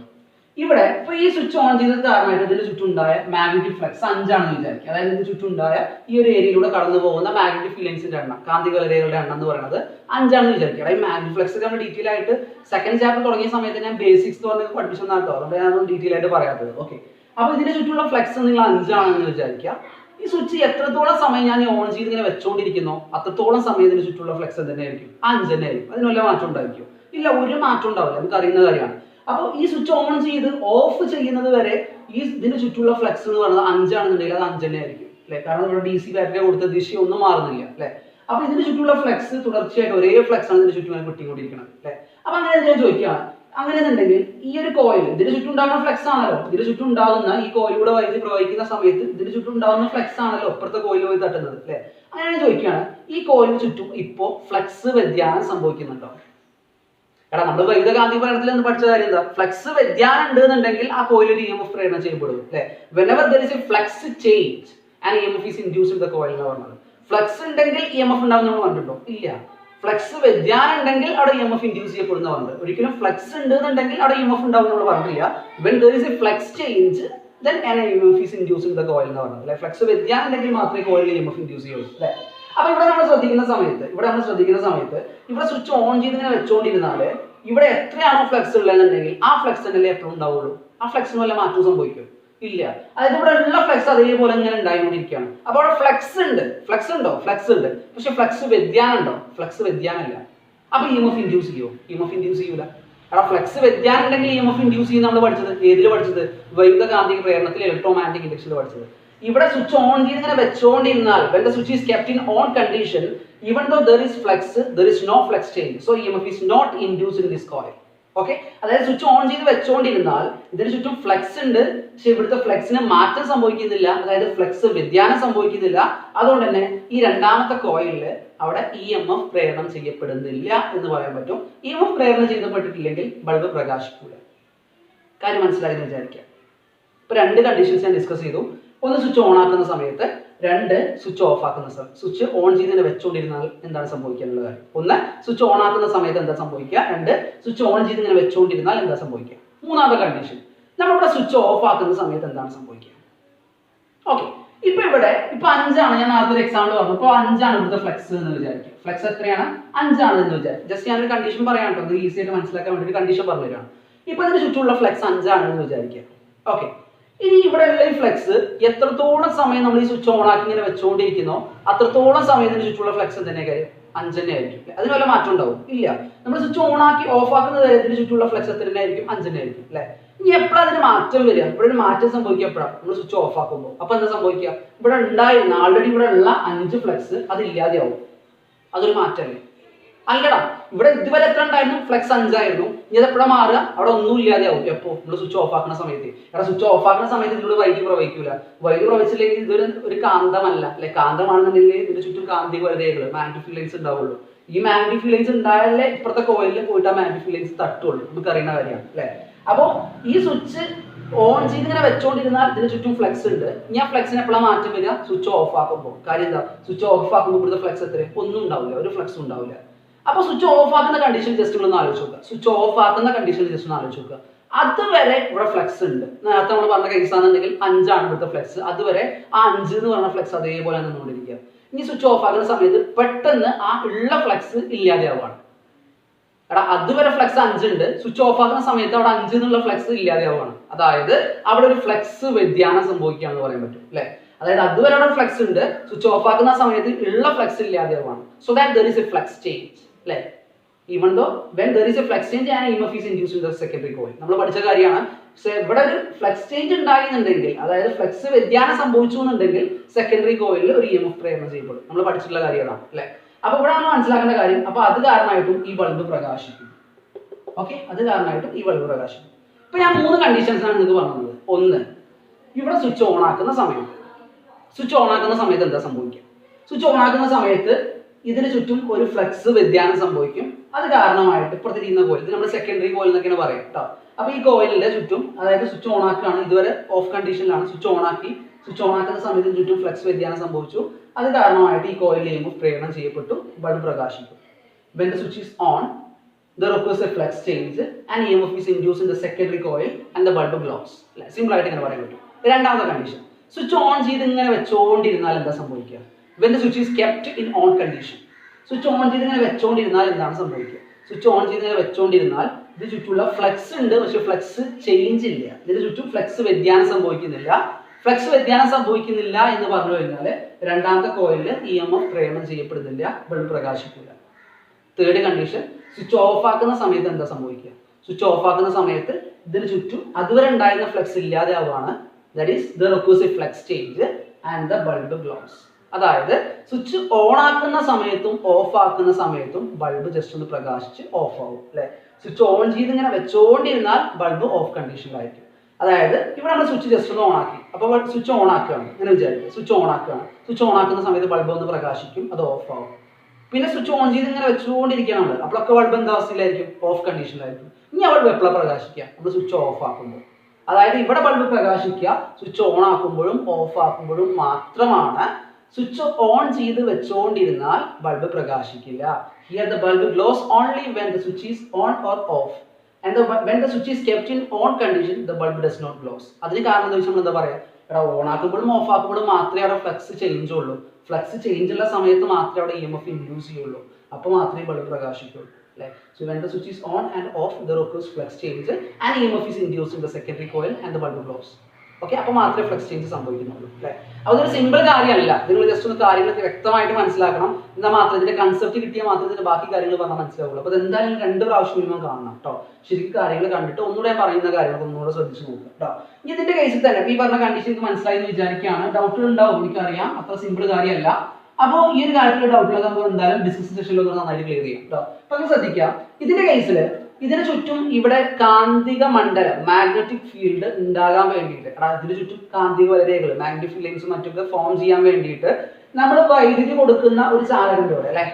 ഇവിടെ ഇപ്പൊ ഈ സ്വിച്ച് ഓൺ ചെയ്തത് കാരണമായിട്ട് ഇതിന്റെ ചുറ്റും ഉണ്ടായ മാഗ്നറ്റിക് ഫ്ലക്സ് 5 ആണെന്ന് വിചാരിക്കുക. അതായത് ഇതിന്റെ ചുറ്റും ഉണ്ടായ ഈ ഒരു ഏരിയയിലൂടെ കടന്നു പോകുന്ന മാഗ്നറ്റിക് ഫീൽഡ് ലൈൻസിന്റെ എണ്ണം, കാന്തിക വലയങ്ങളുടെ എണ്ണം എന്ന് പറയുന്നത് 5 ആണെന്ന് വിചാരിക്കുക. അതായത് മാഗ്നറ്റിക് ഫ്ലക്സ് നമ്മൾ ഡീറ്റെയിൽ ആയിട്ട് സെക്കൻഡ് ചാപ്റ്റർ തുടങ്ങിയ സമയത്ത് ഞാൻ ബേസിക്സ് എന്ന് പറഞ്ഞ് പഠിപ്പിച്ചെന്നാട്ടോ, അതുകൊണ്ട് ഞാൻ ഡീറ്റെയിൽ ആയിട്ട് പറയാത്തത്. ഓക്കെ, അപ്പൊ ഇതിന്റെ ചുറ്റുമുള്ള ഫ്ലക്സ് നിങ്ങൾ 5 ആണെന്ന് വിചാരിക്കുക. ഈ സ്വിച്ച് എത്രത്തോളം സമയം ഞാൻ ഓൺ ചെയ്ത് ഇങ്ങനെ വെച്ചുകൊണ്ടിരിക്കുന്നോ അത്രത്തോളം സമയം ഇതിന് ചുറ്റുമുള്ള ഫ്ലക്സ് തന്നെ ആയിരിക്കും, 5 തന്നെ ആയിരിക്കും. അതിന് വല്ല മാറ്റം ഉണ്ടായിരിക്കും? ഇല്ല, ഒരു മാറ്റം ഉണ്ടാവില്ല. നമുക്ക് അറിയുന്ന കാര്യമാണ്. അപ്പോൾ ഈ സ്വിച്ച് ഓൺ ചെയ്ത് ഓഫ് ചെയ്യുന്നത് വരെ ഈ ഇതിന് ചുറ്റുമുള്ള ഫ്ലക്സ് എന്ന് പറയുന്നത് 5 ആണെന്നുണ്ടെങ്കിൽ അത് 5 തന്നെ ആയിരിക്കും അല്ലെ. കാരണം ഇവിടെ DC ബാറ്ററി കൊടുത്ത ദിശയൊന്നും മാറുന്നില്ല അല്ലെ. അപ്പൊ ഇതിന് ചുറ്റുമുള്ള ഫ്ലക്സ് തുടർച്ചയായിട്ട് ഒരേ ഫ്ലക്സ് ആണ് ഇതിന് ചുറ്റും കിട്ടിക്കൊണ്ടിരിക്കുന്നത് അല്ലെ. അപ്പൊ അങ്ങനെ ഞാൻ ചോദിക്കുകയാണ്, അങ്ങനെയെന്നുണ്ടെങ്കിൽ ഈ ഒരു കോയിൽ ഇതിന് ചുറ്റും ഉണ്ടാകുന്ന ഫ്ലക്സ് ആണല്ലോ, ഇതിന് ചുറ്റും ഉണ്ടാകുന്ന ഈ കോയിലൂടെ വൈദ്യുതി പ്രവഹിക്കുന്ന സമയത്ത് ഇതിന് ചുറ്റും ഉണ്ടാകുന്ന ഫ്ലക്സ് ആണല്ലോ ഇപ്പുറത്തെ കോയിൽ പോയി തട്ടുന്നത് അല്ലെ. അങ്ങനെ ചോദിക്കുകയാണ്, ഈ കോയിലിന് ചുറ്റും ഇപ്പോ ഫ്ലക്സ് വ്യതിയാനം സംഭവിക്കുന്നുണ്ടോ? എടാ, നമ്മൾ വൈദ്യുതകാന്തിക പഠനത്തിൽ എന്ന് പഠിച്ച കാര്യം എന്താ? ഫ്ലക്സ് വ്യതിയാനം ഉണ്ടെന്നുണ്ടെങ്കിൽ ആ കോയിൽ ഒരു EMF പ്രേരണ ചെയ്യപ്പെടും അല്ലെ. whenever there is a flux change and EMF is induced in the coil എന്ന് പറഞ്ഞത്. ഫ്ലക്സ് ഉണ്ടെങ്കിൽ EMF ഉണ്ടാവും നമ്മൾ കണ്ടിട്ടുണ്ടോ? ഇല്ല. ഫ്ലക്സ് വ്യതിയാനം ഉണ്ടെങ്കിൽ അവിടെ EMF ഇൻഡ്യൂസ് ചെയ്യപ്പെടുന്നവരുണ്ട്. ഒരിക്കലും ഫ്ലക്സ് ഉണ്ടെന്നുണ്ടെങ്കിൽ അവിടെ EMF ഉണ്ടാവും നമ്മൾ പറഞ്ഞില്ല. when there is a flux change then an EMF is induced in the coil എന്ന് പറഞ്ഞത് അല്ലെ. ഫ്ലക്സ് വ്യതിയാനം ഉണ്ടെങ്കിൽ മാത്രമേ കോയിലിൽ EMF ഇൻഡ്യൂസ് ചെയ്യുള്ളൂ അല്ലെ. അപ്പൊ ഇവിടെ നമ്മൾ ശ്രദ്ധിക്കുന്ന സമയത്ത് ഇവിടെ സ്വിച്ച് ഓൺ ചെയ്ത് ഇങ്ങനെ വെച്ചുകൊണ്ടിരുന്നാല് ഇവിടെ എത്രയാണോ ഫ്ലക്സ് ഉള്ളതെന്നുണ്ടെങ്കിൽ ആ ഫ്ലക്സ് തന്നെ എപ്പോഴും ഉണ്ടാവുള്ളൂ. ആ ഫ്ലക്സിന് വല്ല മാറ്റം സംഭവിക്കും? ഇല്ല. അതായത് ഇവിടെ ഉള്ള ഫ്ലക്സ് അതേപോലെ ഇങ്ങനെ ഉണ്ടായിക്കൊണ്ടിരിക്കുകയാണ്. അപ്പൊ അവിടെ ഫ്ലക്സ് ഉണ്ട്. ഫ്ലക്സ് പക്ഷെ ഫ്ലക്സ് വ്യതിയാനം ഉണ്ടോ? ഫ്ലക്സ് വ്യതിയാനം ഇല്ല. അപ്പൊ EMF ഇൻഡ്യൂസ് ചെയ്യോ? EMF ഇൻഡ്യൂസ് ചെയ്യൂല. അവിടെ ഫ്ലക്സ് വ്യതിയാനം ഉണ്ടെങ്കിൽ EMF ഇൻഡ്യൂസ് ചെയ്യുന്ന നമ്മൾ പഠിച്ചത് ഏതിൽ പഠിച്ചത്? വൈദ്യുതകാന്തിക പ്രേരണത്തിൽ ഇലക്ട്രോമാഗ്നറ്റിക് ഇൻഡക്ഷനിൽ പഠിച്ചത്. ഇവിടെ സ്വിച്ച് ഓൺ ചെയ്ത് ഇങ്ങനെ വെച്ചുകൊണ്ടിരുന്നാൽ when the switch is kept in on condition, even though there is flux, there is no flux change, so EMF is not induced in this coil. Okay, അതായത് സ്വിച്ച് ഓൺ ചെയ്ത് വെച്ചുകൊണ്ടിരുന്നാൽ ഇതിന് ചുറ്റും flux ഉണ്ട്, പക്ഷെ ഇവിടുത്തെ ഫ്ലക്സിന് മാറ്റം സംഭവിക്കുന്നില്ല, അതായത് ഫ്ലക്സ് വ്യതിയാനം സംഭവിക്കുന്നില്ല. അതുകൊണ്ട് തന്നെ ഈ രണ്ടാമത്തെ കോയിലില് അവിടെ EMF പ്രേരണം ചെയ്യപ്പെടുന്നില്ല എന്ന് പറയാൻ പറ്റും. EMF പ്രേരണം ചെയ്യപ്പെട്ടിട്ടില്ലെങ്കിൽ ബൾബ് പ്രകാശിക്കില്ല. കാര്യം മനസ്സിലായി എന്ന് വിചാരിക്കാം. ഇപ്പൊ രണ്ട് കണ്ടീഷൻസ് ഞാൻ ഡിസ്കസ് ചെയ്തു. ഒന്ന് സ്വിച്ച് ഓൺ ആക്കുന്ന സമയത്ത്, രണ്ട് സ്വിച്ച് ഓഫ് ആക്കുന്ന സമയത്ത്. സ്വിച്ച് ഓൺ ചെയ്ത് വെച്ചുകൊണ്ടിരുന്നാൽ എന്താണ് സംഭവിക്കാനുള്ള കാര്യം? ഒന്ന് സ്വിച്ച് ഓൺ ആക്കുന്ന സമയത്ത് എന്താ സംഭവിക്കുക, രണ്ട് സ്വിച്ച് ഓൺ ചെയ്ത് ഇങ്ങനെ വെച്ചുകൊണ്ടിരുന്നാൽ എന്താ സംഭവിക്കുക. മൂന്നാമത്തെ കണ്ടീഷൻ, നമ്മളിവിടെ സ്വിച്ച് ഓഫ് ആക്കുന്ന സമയത്ത് എന്താണ് സംഭവിക്കുക? ഓക്കെ, ഇപ്പൊ 5ആണ്. ഞാൻ ആദ്യത്തെ ഒരു എക്സാമ്പിൾ പറഞ്ഞു. ഇപ്പോൾ 5ആണ് ഇവിടുത്തെ ഫ്ലെക്സ് എന്ന് വിചാരിക്കും. ഫ്ലെക്സ് എത്രയാണ്? 5ആണ് എന്ന് വിചാരിക്കും. ജസ്റ്റ് ഞാനൊരു കണ്ടീഷൻ പറയാൻ കേട്ടോ, ഇത് ഈസി ആയിട്ട് മനസ്സിലാക്കാൻ വേണ്ടി ഒരു കണ്ടീഷൻ പറഞ്ഞു തരാണ്. ഇപ്പൊ ഇതിന് ചുറ്റുമുള്ള ഫ്ലെക്സ് 5ആണ് എന്ന് വിചാരിക്കുക. ഓക്കെ, ഇനി ഇവിടെയുള്ള ഈ ഫ്ലെക്സ് എത്രത്തോളം സമയം നമ്മൾ ഈ സ്വിച്ച് ഓൺ ആക്കി ഇങ്ങനെ വെച്ചുകൊണ്ടിരിക്കുന്നോ അത്രത്തോളം സമയത്തിന് ചുറ്റുമുള്ള ഫ്ലെക്സ് തന്നെ കാര്യം 5 തന്നെ ആയിരിക്കും. അതിന് വല്ല മാറ്റം ഉണ്ടാവും? ഇല്ല. നമ്മൾ സ്വിച്ച് ഓൺ ആക്കി ഓഫ് ആക്കുന്ന കാര്യത്തിന് ചുറ്റുമുള്ള ഫ്ലെക്സ് എത്ര തന്നെ ആയിരിക്കും? 5 തന്നെ ആയിരിക്കും അല്ലെ. ഇനി എപ്പോഴാണ് അതിന് മാറ്റം വരിക? ഇവിടെ ഒരു മാറ്റം സംഭവിക്കുക എപ്പോഴാണ്? നമ്മൾ സ്വിച്ച് ഓഫ് ആക്കുമ്പോൾ. അപ്പൊ എന്താ സംഭവിക്കുക? ഇവിടെ ഉണ്ടായിരുന്ന ആൾറെഡി ഇവിടെ ഉള്ള 5 ഫ്ലെക്സ് അത് ഇല്ലാതെയാവും. അതൊരു മാറ്റമല്ലേ? അല്ലടാ, ഇവിടെ ഇതുവരെ എത്ര ഉണ്ടായിരുന്നു? ഫ്ലെക്സ് 5 ആയിരുന്നു. ഇനി അത് എപ്പോഴാണ് മാറുക? അവിടെ ഒന്നും ഇല്ലാതെയാവും. എപ്പോ? നമ്മൾ സ്വിച്ച് ഓഫ് ആക്കുന്ന സമയത്ത്. ഇവിടെ സ്വിച്ച് ഓഫ് ആക്കുന്ന സമയത്ത് ഇതിലൂടെ വൈദ്യുതി പ്രവഹിക്കൂല. വൈദ്യുതി പ്രവഹിച്ചില്ലെങ്കിൽ ഇതൊരു കാന്തമല്ല അല്ലെ. കാന്തമാണെന്നുണ്ടെങ്കിൽ ഇതിന്റെ ചുറ്റും കാന്തിക വലയങ്ങൾ, മാഗ്നറ്റിക് ലൈൻസ് ഉണ്ടാവുള്ളൂ. ഈ മാഗ്നറ്റിക് ലൈൻസ് ഉണ്ടായാലേ ഇപ്പുറത്തെ കോയിലിൽ പോയിട്ട് ആ മാഗ്നറ്റിക് ലൈൻസ് തട്ടുള്ളൂ. നമുക്ക് അറിയുന്ന കാര്യമാണ് അല്ലെ. അപ്പോ ഈ സ്വിച്ച് ഓൺ ചെയ്ത് ഇങ്ങനെ വെച്ചോണ്ടിരുന്നാൽ ഇതിന് ചുറ്റും ഫ്ലെക്സ് ഉണ്ട്. ഇനി ആ ഫ്ലെക്സിന് എപ്പോഴാണ് മാറ്റം വരിക? സ്വിച്ച് ഓഫ് ആക്കുമ്പോൾ. കാര്യം എന്താ? സ്വിച്ച് ഓഫ് ആക്കുമ്പോൾ ഇവിടുത്തെ ഫ്ലെക്സ് എത്ര? ഒന്നും ഉണ്ടാവില്ല, ഒരു ഫ്ലെക്സ് ഉണ്ടാവില്ല. അപ്പൊ സ്വിച്ച് ഓഫ് ആക്കുന്ന കണ്ടീഷൻ ജസ്റ്റ് ഒന്ന് ആലോചിച്ച് നോക്കുക. സ്വിച്ച് ഓഫ് ആക്കുന്ന കണ്ടീഷൻ ജസ്റ്റ് ഒന്ന് ആലോചിച്ച് നോക്കുക. അതുവരെ ഇവിടെ ഫ്ലെക്സ് ഉണ്ട്. നേരത്തെ നമ്മൾ പറഞ്ഞ കേസ് ആണെന്നുണ്ടെങ്കിൽ 5ആണ് ഇവിടുത്തെ ഫ്ലെക്സ്. അതുവരെ ആ 5 എന്ന് പറഞ്ഞ ഫ്ലെക്സ് അതേപോലെ നിന്നുകൊണ്ടിരിക്കുക. ഇനി സ്വിച്ച് ഓഫ് ആക്കുന്ന സമയത്ത് പെട്ടെന്ന് ആ ഉള്ള ഫ്ലെക്സ് ഇല്ലാതെയാവുകയാണ്. എടാ, അതുവരെ ഫ്ലെക്സ് 5 ഉണ്ട്. സ്വിച്ച് ഓഫ് ആക്കുന്ന സമയത്ത് അവിടെ 5 എന്നുള്ള ഫ്ലെക്സ് ഇല്ലാതെയാവുകയാണ്. അതായത് അവിടെ ഒരു ഫ്ലെക്സ് വ്യതിയാനം സംഭവിക്കുകയാണെന്ന് പറയാൻ പറ്റും അല്ലെ. അതായത് അതുവരെ അവിടെ ഫ്ലെക്സ് ഉണ്ട്. സ്വിച്ച് ഓഫ് ആക്കുന്ന സമയത്ത് ഉള്ള ഫ്ലെക്സ് ഇല്ലാതെയാവുകയാണ്. So that there is a flux change. അല്ലെ, even though when there is a flux change and EMF is induced in the secondary coil. നമ്മൾ പഠിച്ച കാര്യമാണ്. ഇവിടെ ഒരു ഫ്ലക്സ് ചേഞ്ച് ഉണ്ടായിരുന്നുണ്ടെങ്കിൽ, അതായത് ഫ്ലക്സ് വ്യതിയാനം സംഭവിച്ചു എന്നുണ്ടെങ്കിൽ സെക്കൻഡറി കോയിലിൽ ഒരു EMF പ്രേരണം ചെയ്യപ്പെടും. നമ്മൾ പഠിച്ചിട്ടുള്ള കാര്യമാണ് അല്ലെ. അപ്പൊ ഇവിടെ നമ്മൾ മനസ്സിലാക്കേണ്ട കാര്യം, അപ്പൊ അത് കാരണമായിട്ടും ഈ ബൾബ് പ്രകാശിക്കും. ഓക്കെ, അത് കാരണമായിട്ടും ഈ ബൾബ് പ്രകാശിക്കും. ഇപ്പൊ ഞാൻ 3 കണ്ടീഷൻസ് ആണ് നിങ്ങൾക്ക് പറഞ്ഞത്. ഒന്ന്, ഇവിടെ സ്വിച്ച് ഓൺ ആക്കുന്ന സമയത്ത്. സ്വിച്ച് ഓൺ ആക്കുന്ന സമയത്ത് എന്താ സംഭവിക്കുക? സ്വിച്ച് ഓൺ ആക്കുന്ന സമയത്ത് ഇതിന് ചുറ്റും ഒരു ഫ്ലക്സ് വ്യതിയാനം സംഭവിക്കും. അത് കാരണമായിട്ട് ഇപ്പുറത്തിരിക്കുന്ന കോയിൽ, ഇത് നമ്മൾ സെക്കൻഡറി കോയിൽ എന്നൊക്കെയാണ് പറയാം കേട്ടോ. അപ്പൊ ഈ കോയിലിന്റെ ചുറ്റും, അതായത് സ്വിച്ച് ഓൺ ആക്കുകയാണ്, ഇതുവരെ ഓഫ് കണ്ടീഷനിലാണ്. സ്വിച്ച് ഓൺ ആക്കുന്ന സമയത്ത് ചുറ്റും ഫ്ലക്സ് വ്യതിയാനം സംഭവിച്ചു. അത് കാരണമായിട്ട് ഈ കോയിൽ EMF പ്രേരണം ചെയ്യപ്പെട്ടു, ബൾബ് പ്രകാശിക്കും. When the switch is on, there occurs a flux change and EMF is induced in the secondary coil and the bulb glows. Simple ആയിട്ട് ഇങ്ങനെ പറയാൻ പറ്റും. രണ്ടാമത്തെ കണ്ടീഷൻ, സ്വിച്ച് ഓൺ ചെയ്ത് ഇങ്ങനെ വെച്ചോണ്ടിരുന്നാൽ എന്താ സംഭവിക്കുക? When the switch is kept in on condition. Switch on ചെയ്ത് ഇങ്ങനെ വെച്ചോണ്ടിരുന്നാൽ എന്താണ് സംഭവിക്കുക? സ്വിച്ച് ഓൺ ചെയ്ത് ഇങ്ങനെ വെച്ചോണ്ടിരുന്നാൽ ഇത് ചുറ്റുമുള്ള ഫ്ലക്സ് ഉണ്ട്, പക്ഷെ ഫ്ലക്സ് ചേഞ്ച് ഇല്ല. ഇതിന് ചുറ്റും ഫ്ലക്സ് വ്യതിയാനം സംഭവിക്കുന്നില്ല. ഫ്ലക്സ് വ്യതിയാനം സംഭവിക്കുന്നില്ല എന്ന് പറഞ്ഞു കഴിഞ്ഞാൽ രണ്ടാമത്തെ കോയിലിൽ EMF പ്രേരണം ചെയ്യപ്പെടുന്നില്ല, ബൾബ് പ്രകാശിക്കില്ല. തേർഡ് കണ്ടീഷൻ, സ്വിച്ച് ഓഫ് ആക്കുന്ന സമയത്ത് എന്താ സംഭവിക്കുക? സ്വിച്ച് ഓഫ് ആക്കുന്ന സമയത്ത് ഇതിന് ചുറ്റും അതുവരെ ഉണ്ടായിരുന്ന ഫ്ലക്സ് ഇല്ലാതെ ആവുകയാണ്. That is there occurs a flux change and the bulb glows. അതായത് സ്വിച്ച് ഓൺ ആക്കുന്ന സമയത്തും ഓഫ് ആക്കുന്ന സമയത്തും ബൾബ് ജസ്റ്റ് ഒന്ന് പ്രകാശിച്ച് ഓഫ് ആവും അല്ലെ. സ്വിച്ച് ഓൺ ചെയ്ത് ഇങ്ങനെ വെച്ചോണ്ടിരുന്നാൽ ബൾബ് ഓഫ് കണ്ടീഷനിലായിരിക്കും. അതായത് ഇവിടെ നമ്മൾ സ്വിച്ച് ജസ്റ്റ് ഒന്ന് ഓൺ ആക്കി, അപ്പോൾ സ്വിച്ച് ഓൺ ആക്കുകയാണ് ഇങ്ങനെ വിചാരിക്കുക. സ്വിച്ച് ഓൺ ആക്കുകയാണ്, സ്വിച്ച് ഓൺ ആക്കുന്ന സമയത്ത് ബൾബ് ഒന്ന് പ്രകാശിക്കും, അത് ഓഫ് ആവും. പിന്നെ സ്വിച്ച് ഓൺ ചെയ്ത് ഇങ്ങനെ വെച്ചുകൊണ്ടിരിക്കുകയാണ്, അപ്പോഴൊക്കെ ബൾബ് എന്താ അവസ്ഥയിലായിരിക്കും? ഓഫ് കണ്ടീഷനിലായിരിക്കും. ഇനി ബൾബ് എപ്പോഴാണ് പ്രകാശിക്കുക? നമ്മൾ സ്വിച്ച് ഓഫ് ആക്കുമ്പോൾ. അതായത് ഇവിടെ ബൾബ് പ്രകാശിക്കുക സ്വിച്ച് ഓൺ ആക്കുമ്പോഴും ഓഫ് ആക്കുമ്പോഴും മാത്രമാണ്. സ്വിച്ച് ഓൺ ചെയ്ത് വെച്ചുകൊണ്ടിരുന്നാൽ bulb പ്രകാശിക്കില്ല. Here the bulb glows only when the switch is on or off. And when the switch is kept in on condition, the bulb does not glows. അതിന് കാരണം എന്താ വെച്ചാൽ നമ്മൾ എന്താ പറയാ? എടാ, ഓൺ ആക്കുമ്പോഴും ഓഫ് ആക്കുമ്പോഴും മാത്രമേ അവിടെ ഫ്ലക്സ് ചേഞ്ച് ഉള്ളൂ. ഫ്ലക്സ് ചേഞ്ച് ഉള്ള സമയത്ത് മാത്രമേ അവിടെ EMF ഇൻഡ്യൂസ് ചെയ്യുള്ളൂ. അപ്പോൾ മാത്രമേ bulb പ്രകാശിക്കുള്ളൂ. So when the switch is on and off, there occurs flux change and EMF is induced in the secondary coil and the bulb glows. Okay, അപ്പോൾ മാത്രമേ ഫ്ലക്സ് ചേഞ്ച് സംഭവിക്കുന്നുള്ളൂ അല്ലേ. അതൊരു സിമ്പിൾ കാര്യമല്ല. നിങ്ങൾ just ഒന്ന് കാര്യങ്ങളൊക്കെ വ്യക്തമായിട്ട് മനസ്സിലാക്കണം. എന്നാൽ മാത്രം ഇതിന്റെ കൺസെപ്റ്റ് കിട്ടിയാൽ മാത്രമേ ഇതിന്റെ ബാക്കി കാര്യങ്ങൾ പറഞ്ഞാൽ മനസ്സിലാവുള്ളൂ. അപ്പോൾ എന്തായാലും 2 പ്രാവശ്യം മിനിമം കാണണം കേട്ടോ. ശരിക്കും കാര്യങ്ങൾ കണ്ടിട്ട് ഒന്നുകൂടെ പറയുന്ന കാര്യങ്ങൾ ഒന്നുകൂടെ ശ്രദ്ധിച്ച് നോക്കുക കേട്ടോ. ഇനി ഇതിന്റെ കേസിൽ തന്നെ ഈ പറഞ്ഞ കണ്ടീഷൻ മനസ്സിലായി എന്ന് വിചാരിക്കുകയാണ്. ഡൗട്ടുകൾ ഉണ്ടാവും, എനിക്കറിയാം, അത്ര സിമ്പിൾ കാര്യമല്ല. അപ്പോൾ ഈ ഒരു കാര്യത്തിൽ ഡൗട്ടുകൾ നമുക്ക് എന്തായാലും ഡിസ്കഷൻ സെഷനിലൊക്കെ നന്നായിട്ട് ക്ലിയർ ചെയ്യാം കേട്ടോ. അപ്പോൾ ശ്രദ്ധിക്കുക, ഇതിന്റെ കേസിൽ ഇതിന് ചുറ്റും ഇവിടെ കാന്തിക മണ്ഡലം, മാഗ്നറ്റിക് ഫീൽഡ് ഉണ്ടാകാൻ വേണ്ടിയിട്ട്, ഇതിന് ചുറ്റും കാന്തിക വലയങ്ങൾ, മാഗ്നറ്റിക് ലൈൻസും മറ്റൊക്കെ ഫോം ചെയ്യാൻ വേണ്ടിയിട്ട് നമ്മൾ വൈദ്യുതി കൊടുക്കുന്ന ഒരു ചാലകന്റെ ഇവിടെ അല്ലേ,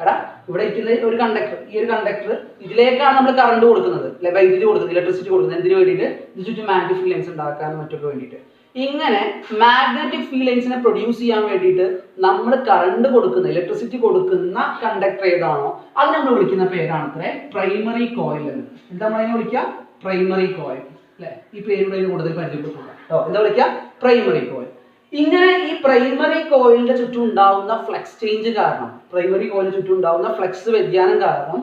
എടാ ഇവിടെ ഇരിക്കുന്ന ഒരു കണ്ടക്ടർ, ഈ ഒരു കണ്ടക്ടർ ഇതിലേക്കാണ് നമ്മൾ കറണ്ട് കൊടുക്കുന്നത് അല്ലെ, വൈദ്യുതി കൊടുക്കുന്നത്, ഇലക്ട്രിസിറ്റി കൊടുക്കുന്നത്. എന്തിനു വേണ്ടിയിട്ട്? ഇത് ചുറ്റും മാഗ്നറ്റിക് ഫീൽഡ് ലൈൻസ് ഉണ്ടാക്കാനും മറ്റൊക്കെ വേണ്ടിയിട്ട്. ഇങ്ങനെ മാഗ്നറ്റിക് ഫീൽഡ് ലൈൻസിനെ പ്രൊഡ്യൂസ് ചെയ്യാൻ വേണ്ടിയിട്ട് നമ്മൾ കറണ്ട് കൊടുക്കുന്ന, ഇലക്ട്രിസിറ്റി കൊടുക്കുന്ന കണ്ടക്ടർ ഏതാണോ അത് നമ്മൾ വിളിക്കുന്ന പേരാണ് അത്ര പ്രൈമറി കോയിൽ എന്ന്. എന്താ നമ്മൾ അതിനെ വിളിക്കുക? പ്രൈമറി കോയിൽ അല്ലെ. ഈ പേരുടെ കൂടുതൽ പരിചയപ്പെട്ടിട്ടുണ്ട് കേട്ടോ. എന്താ വിളിക്കുക? Primary coil. ഇങ്ങനെ ഈ പ്രൈമറി കോയിലിന്റെ ചുറ്റും ഉണ്ടാവുന്ന ഫ്ലക്സ് ചേഞ്ച് കാരണം, പ്രൈമറി കോയിലിന് ചുറ്റും ഉണ്ടാവുന്ന ഫ്ലക്സ് വ്യതിയാനം കാരണം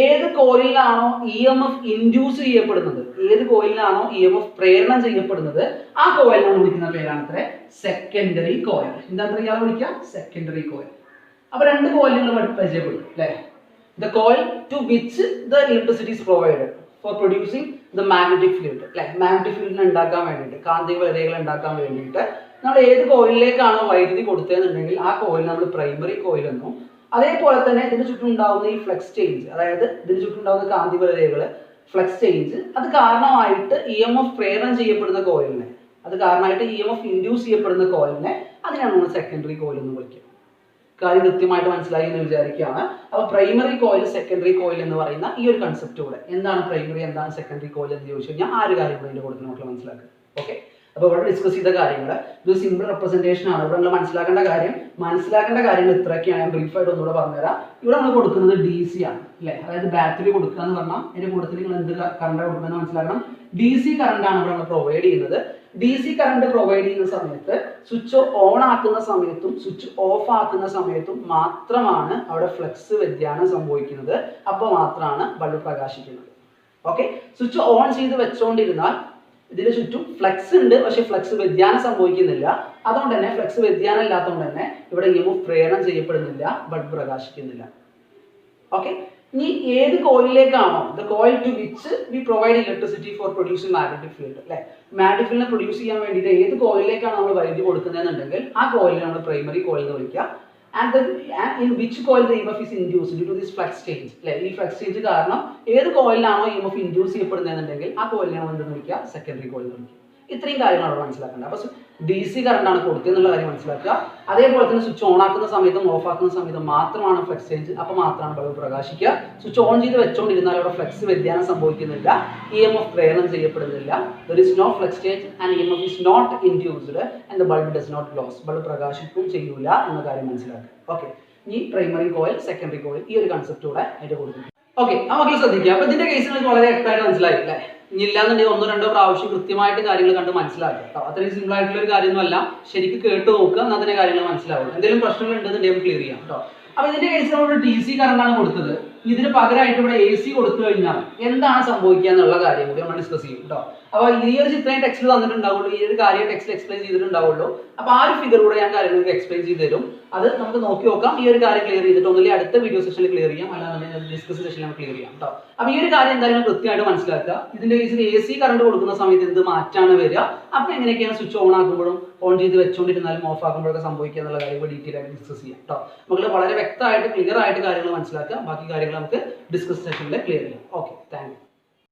ഏത് കോയിലാണോ EMF ഇൻഡ്യൂസ് ചെയ്യപ്പെടുന്നത്, ഏത് കോയിലാണോ EMF പ്രേരണം ചെയ്യപ്പെടുന്നത്, ആ കോയിൽ നമ്മൾ വിളിക്കുന്ന പേരാണ് അത്ര സെക്കൻഡറി കോയിൽ. എന്താ ഇയാളെ വിളിക്കുക? Secondary coil. അപ്പൊ രണ്ട് കോയിൽ നിങ്ങൾ പരിചയപ്പെടും അല്ലെ. The coil to which the electricity is provided for producing the magnetic field അല്ലെ. മാഗ്നറ്റിക് ഫീൽഡിനെ ഉണ്ടാക്കാൻ വേണ്ടിയിട്ട്, കാന്തിക വലയങ്ങൾ ഉണ്ടാക്കാൻ വേണ്ടിയിട്ട് നമ്മൾ ഏത് കോയിലിലേക്കാണോ വൈദ്യുതി കൊടുത്തതെന്നുണ്ടെങ്കിൽ ആ കോയിൽ നമ്മൾ പ്രൈമറി കോയിൽ എന്നും, അതേപോലെ തന്നെ ഇതിന് ചുറ്റും ഉണ്ടാകുന്ന ഈ ഫ്ലക്സ് ചേഞ്ച്, അതായത് ഇതിന് ചുറ്റും ഉണ്ടാകുന്ന കാന്തിക വലയകൾ ഫ്ലക്സ് ചേഞ്ച്, അത് കാരണമായിട്ട് EMF പ്രേരണം ചെയ്യപ്പെടുന്ന കോയിലിനെ, അത് കാരണമായിട്ട് EMF ഇൻഡ്യൂസ് ചെയ്യപ്പെടുന്ന കോയിലിനെ, അതിനാണ് നമ്മൾ സെക്കൻഡറി കോയിൽ എന്ന് വിളിക്കുക. കാര്യം കൃത്യമായിട്ട് മനസ്സിലായി എന്ന് വിചാരിക്കുകയാണ്. അപ്പൊ പ്രൈമറി കോയിൽ, സെക്കൻഡറി കോയിൽ എന്ന് പറയുന്ന ഈ ഒരു കൺസെപ്റ്റ് കൂടെ, എന്താണ് പ്രൈമറി, എന്താണ് സെക്കൻഡറി കോയിൽ എന്ന് ചോദിച്ചു കഴിഞ്ഞാൽ ആ ഒരു കാര്യം കൂടെ ഇതിന്റെ കൊടുത്ത് നമുക്ക് മനസ്സിലാക്കുക. ഓക്കെ, അപ്പോൾ ഇവിടെ ഡിസ്കസ് ചെയ്ത കാര്യങ്ങൾ ഇത് സിമ്പിൾ റെപ്രസെന്റേഷൻ ആണ്. ഇവിടെ നമ്മൾ മനസ്സിലാക്കേണ്ട കാര്യങ്ങൾ ഇത്രയൊക്കെയാണ്. ഞാൻ ബ്രീഫായിട്ട് ഒന്നുകൂടെ പറഞ്ഞുതരാം. ഇവിടെ നമ്മൾ കൊടുക്കുന്നത് DC ആണ് അല്ലെ, അതായത് ബാറ്ററി കൊടുക്കുക എന്ന് പറഞ്ഞാൽ അതിന്റെ കൂട്ടത്തിൽ നിങ്ങൾ എന്ത് കറണ്ട് കൊടുക്കുന്നത് മനസ്സിലാക്കണം. DC കറണ്ട് ആണ് ഇവിടെ നമ്മൾ പ്രൊവൈഡ് ചെയ്യുന്നത്. DC കറണ്ട് പ്രൊവൈഡ് ചെയ്യുന്ന സമയത്ത് സ്വിച്ച് ഓൺ ആക്കുന്ന സമയത്തും സ്വിച്ച് ഓഫ് ആക്കുന്ന സമയത്തും മാത്രമാണ് അവിടെ ഫ്ലക്സ് വ്യതിയാനം സംഭവിക്കുന്നത്. അപ്പോൾ മാത്രമാണ് ബൾബ് പ്രകാശിക്കുന്നത്. ഓക്കെ, സ്വിച്ച് ഓൺ ചെയ്ത് വെച്ചുകൊണ്ടിരുന്നാൽ ഇതിന് ചുറ്റും ഫ്ലക്സ് ഉണ്ട്, പക്ഷെ ഫ്ലക്സ് വ്യതിയാനം സംഭവിക്കുന്നില്ല. അതുകൊണ്ട് തന്നെ ഫ്ലക്സ് വ്യതിയാനം ഇല്ലാത്തതുകൊണ്ട് തന്നെ ഇവിടെ EMF പ്രേരണം ചെയ്യപ്പെടുന്നില്ല, ബൾബ് പ്രകാശിക്കുന്നില്ല. ഓക്കെ, ഇനി ഏത് കോയിലിലേക്കാണോ, the coil to which we provide electricity for producing magnetic field അല്ലെ, മാഗ്നറ്റിക് ഫീൽഡിനെ പ്രൊഡ്യൂസ് ചെയ്യാൻ വേണ്ടിയിട്ട് ഏത് കോയിലിലേക്കാണ് നമ്മൾ വൈദ്യുതി കൊടുക്കുന്നതെന്നുണ്ടെങ്കിൽ ആ കോയിലിനെ നമ്മൾ പ്രൈമറി കോയിൽ എന്ന് വിളിക്കുക. And in which coil the EMF is induced due to this flux change അല്ലെ, ഈ ഫ്ലക്സ് ചേഞ്ച് കാരണം ഏത് കോയിലാണോ EMF ഇൻഡ്യൂസ് ചെയ്യപ്പെടുന്നതെന്നുണ്ടെങ്കിൽ ആ കോയിലിനെ നമ്മൾ എന്തെന്ന് വിളിക്കുക? സെക്കൻഡറി കോയിൽ എന്ന് വിളിക്കുക. ഇത്രയും കാര്യങ്ങളാണ് മനസ്സിലാക്കേണ്ടത്. അപ്പോൾ DC കറണ്ടാണ് കൊടുത്തെന്നുള്ള കാര്യം മനസ്സിലാക്കുക. അതേപോലെ തന്നെ സ്വിച്ച് ഓൺ ആക്കുന്ന സമയത്തും ഓഫ് ആക്കുന്ന സമയത്തും മാത്രമാണ് ഫ്ലക്സ് ചേഞ്ച്, അപ്പോൾ മാത്രമാണ് ബൾബ് പ്രകാശിക്കുക. സ്വിച്ച് ഓൺ ചെയ്ത് വെച്ചുകൊണ്ടിരുന്നാൽ അവിടെ ഫ്ലക്സ് വ്യതിയാനം സംഭവിക്കുന്നില്ല, EMF പ്രേരണം ചെയ്യപ്പെടുന്നില്ല. There is no flux change and EMF is not induced and the bulb does not glow. Bulb പ്രകാശിക്കുകയും ചെയ്യൂല എന്ന കാര്യം മനസ്സിലാക്കുക. ഓക്കെ, ഈ പ്രൈമറി കോയിൽ, സെക്കൻഡറി കോയിൽ, ഈ ഒരു കൺസെപ്റ്റ് കൂടെ അതിന്റെ കൊടുക്കും. ഓക്കെ, നമുക്ക് ശ്രദ്ധിക്കുക. അപ്പൊ ഇതിന്റെ കേസ് നിങ്ങൾക്ക് വളരെ വ്യക്തമായിട്ട് മനസ്സിലായി അല്ലേ. ഇനി ഇല്ലാന്നുണ്ടെങ്കിൽ ഒന്നോ രണ്ടോ പ്രാവശ്യം കൃത്യമായിട്ട് കാര്യങ്ങൾ കണ്ട് മനസ്സിലാക്കുക കേട്ടോ. അത്രയും സിമ്പിൾ ആയിട്ടുള്ള ഒരു കാര്യമൊന്നുമല്ല. ശരിക്കും കേട്ട് നോക്കുക, എന്നാൽ തന്നെ കാര്യങ്ങൾ മനസ്സിലാവും. എന്തെങ്കിലും പ്രശ്നങ്ങൾ ഉണ്ടെന്നുണ്ടെങ്കിൽ നമുക്ക് ക്ലിയർ ചെയ്യാം കേട്ടോ. അപ്പൊ ഇതിന്റെ കേസിൽ നമ്മൾ DC കറണ്ടാണ് കൊടുത്തത്. ഇതിന് പകരമായിട്ട് ഇവിടെ AC കൊടുത്തു കഴിഞ്ഞാൽ എന്താണ് സംഭവിക്കുക എന്നുള്ള കാര്യം കൂടി നമ്മൾ ഡിസ്കസ് ചെയ്യും കേട്ടോ. അപ്പോൾ ഈ ഒരു ചിത്രം ടെക്സ്റ്റിൽ തന്നിട്ടുണ്ടാവുള്ളൂ, ഈ ഒരു കാര്യം ടെക്സ്റ്റിൽ എക്സ്പ്ലെയിൻ ചെയ്തിട്ടുണ്ടാവുള്ളൂ. അപ്പോൾ ആ ഒരു ഫിഗർ കൂടെ ഞാൻ കാര്യങ്ങൾക്ക് എക്സ്പ്ലെയിൻ ചെയ്ത് തരും. അത് നമുക്ക് നോക്കി നോക്കാം. ഈ ഒരു കാര്യം ക്ലിയർ ചെയ്തിട്ട് ഒന്നുമില്ല അടുത്ത വീഡിയോ സെഷനിൽ ക്ലിയർ ചെയ്യാം, അല്ലാതെ ഡിസ്കസ് സെഷനിൽ നമുക്ക് ക്ലിയർ ചെയ്യാം കേട്ടോ. അപ്പോൾ ഈ ഒരു കാര്യം എന്തായാലും കൃത്യമായിട്ട് മനസ്സിലാക്കുക. ഇതിന്റെ കേസിൽ AC കറണ്ട് കൊടുക്കുന്ന സമയത്ത് എന്ത് മാറ്റാണ് വരിക, അപ്പോൾ എങ്ങനെയൊക്കെയാണ് സ്വിച്ച് ഓൺ ആക്കുമ്പോഴും ഓൺ ചെയ്ത് വെച്ചുകൊണ്ടിരുന്നാലും ഓഫ് ആക്കുമ്പോഴൊക്കെ സംഭവിക്കുക എന്നുള്ള കാര്യം ഡീറ്റെയിൽ ആയിട്ട് ഡിസ്കസ് ചെയ്യാം കേട്ടോ. നമുക്ക് വളരെ വ്യക്തമായിട്ട് ക്ലിയർ ആയിട്ട് കാര്യങ്ങൾ മനസ്സിലാക്കുക. ബാക്കി കാര്യങ്ങൾ നമുക്ക് ഡിസ്കസ് സെഷനിൽ ക്ലിയർ ചെയ്യാം. Okay, thank you.